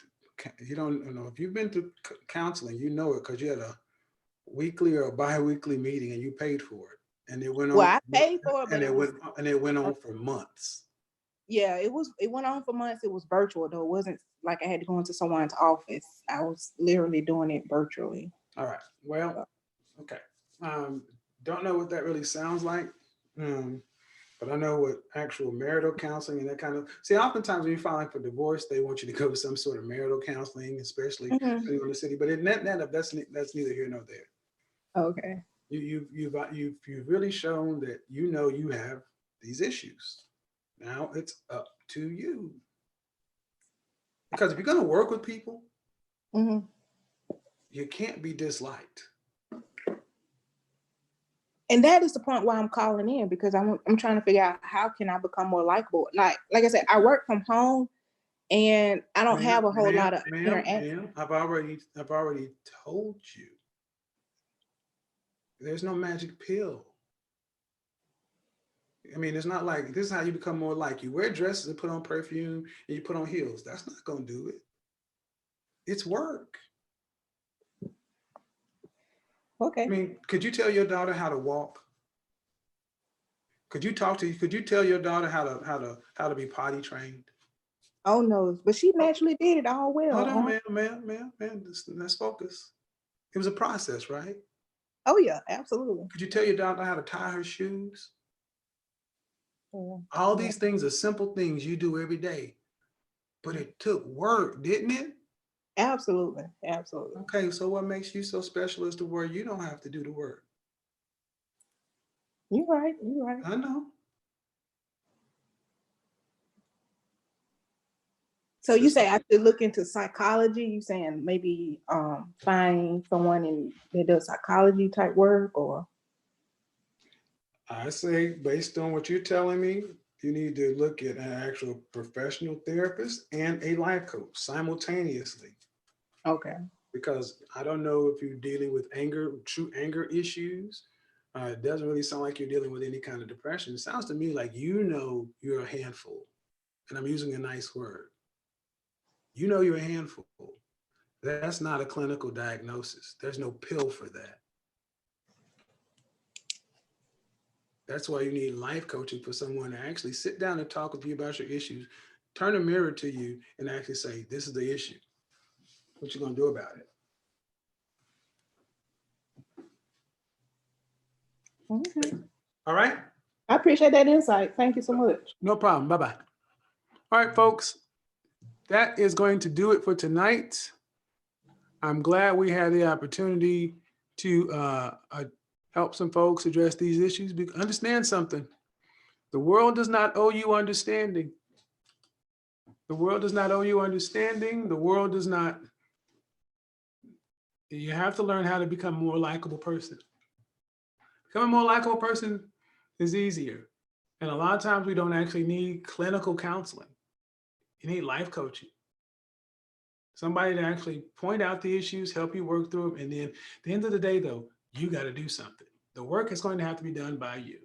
you don't know, if you've been to counseling, you know it because you had a weekly or a bi-weekly meeting and you paid for it, and it went on. Well, I paid for it, but it went on for months. Yeah, it went on for months. It was virtual though. It wasn't like I had to go into someone's office. I was literally doing it virtually. All right. Well, okay. Don't know what that really sounds like. But I know what actual marital counseling and that kind of, see, oftentimes when you're filing for divorce, they want you to go to some sort of marital counseling, especially depending on the city. But in that that's neither here nor there. Okay. You've really shown that you have these issues. Now it's up to you. Because if you're going to work with people, Mhm. you can't be disliked. And that is the point why I'm calling in, because I'm trying to figure out how can I become more likable. Like I said, I work from home and I don't have a whole lot of interaction. I've already told you. There's no magic pill. I mean, it's not like this is how you become more like you. Wear dresses and put on perfume and you put on heels. That's not going to do it. It's work. Okay. I mean, could you tell your daughter how to walk? Could you tell your daughter how to be potty trained? Oh no, but she naturally did it all well. Hold on, ma'am. Let's focus. It was a process, right? Oh yeah, absolutely. Could you tell your daughter how to tie her shoes? Yeah. All these things are simple things you do every day, but it took work, didn't it? Absolutely. Absolutely. Okay, so what makes you so special is to where you don't have to do the work? You're right. You're right. I know. So you say I should look into psychology? You saying maybe find someone that does psychology type work, or? I say, based on what you're telling me, you need to look at an actual professional therapist and a life coach simultaneously. Okay. Because I don't know if you're dealing with true anger issues. It doesn't really sound like you're dealing with any kind of depression. It sounds to me like you're a handful, and I'm using a nice word. You're a handful. That's not a clinical diagnosis. There's no pill for that. That's why you need life coaching, for someone to actually sit down and talk with you about your issues, turn a mirror to you and actually say, this is the issue. What you gonna do about it? Okay. All right? I appreciate that insight. Thank you so much. No problem. Bye-bye. All right, folks. That is going to do it for tonight. I'm glad we had the opportunity to help some folks address these issues. Understand something. The world does not owe you understanding. The world does not owe you understanding. The world does not. You have to learn how to become a more likable person. Becoming a more likable person is easier. And a lot of times we don't actually need clinical counseling. You need life coaching. Somebody to actually point out the issues, help you work through them. And then at the end of the day, though, you got to do something. The work is going to have to be done by you.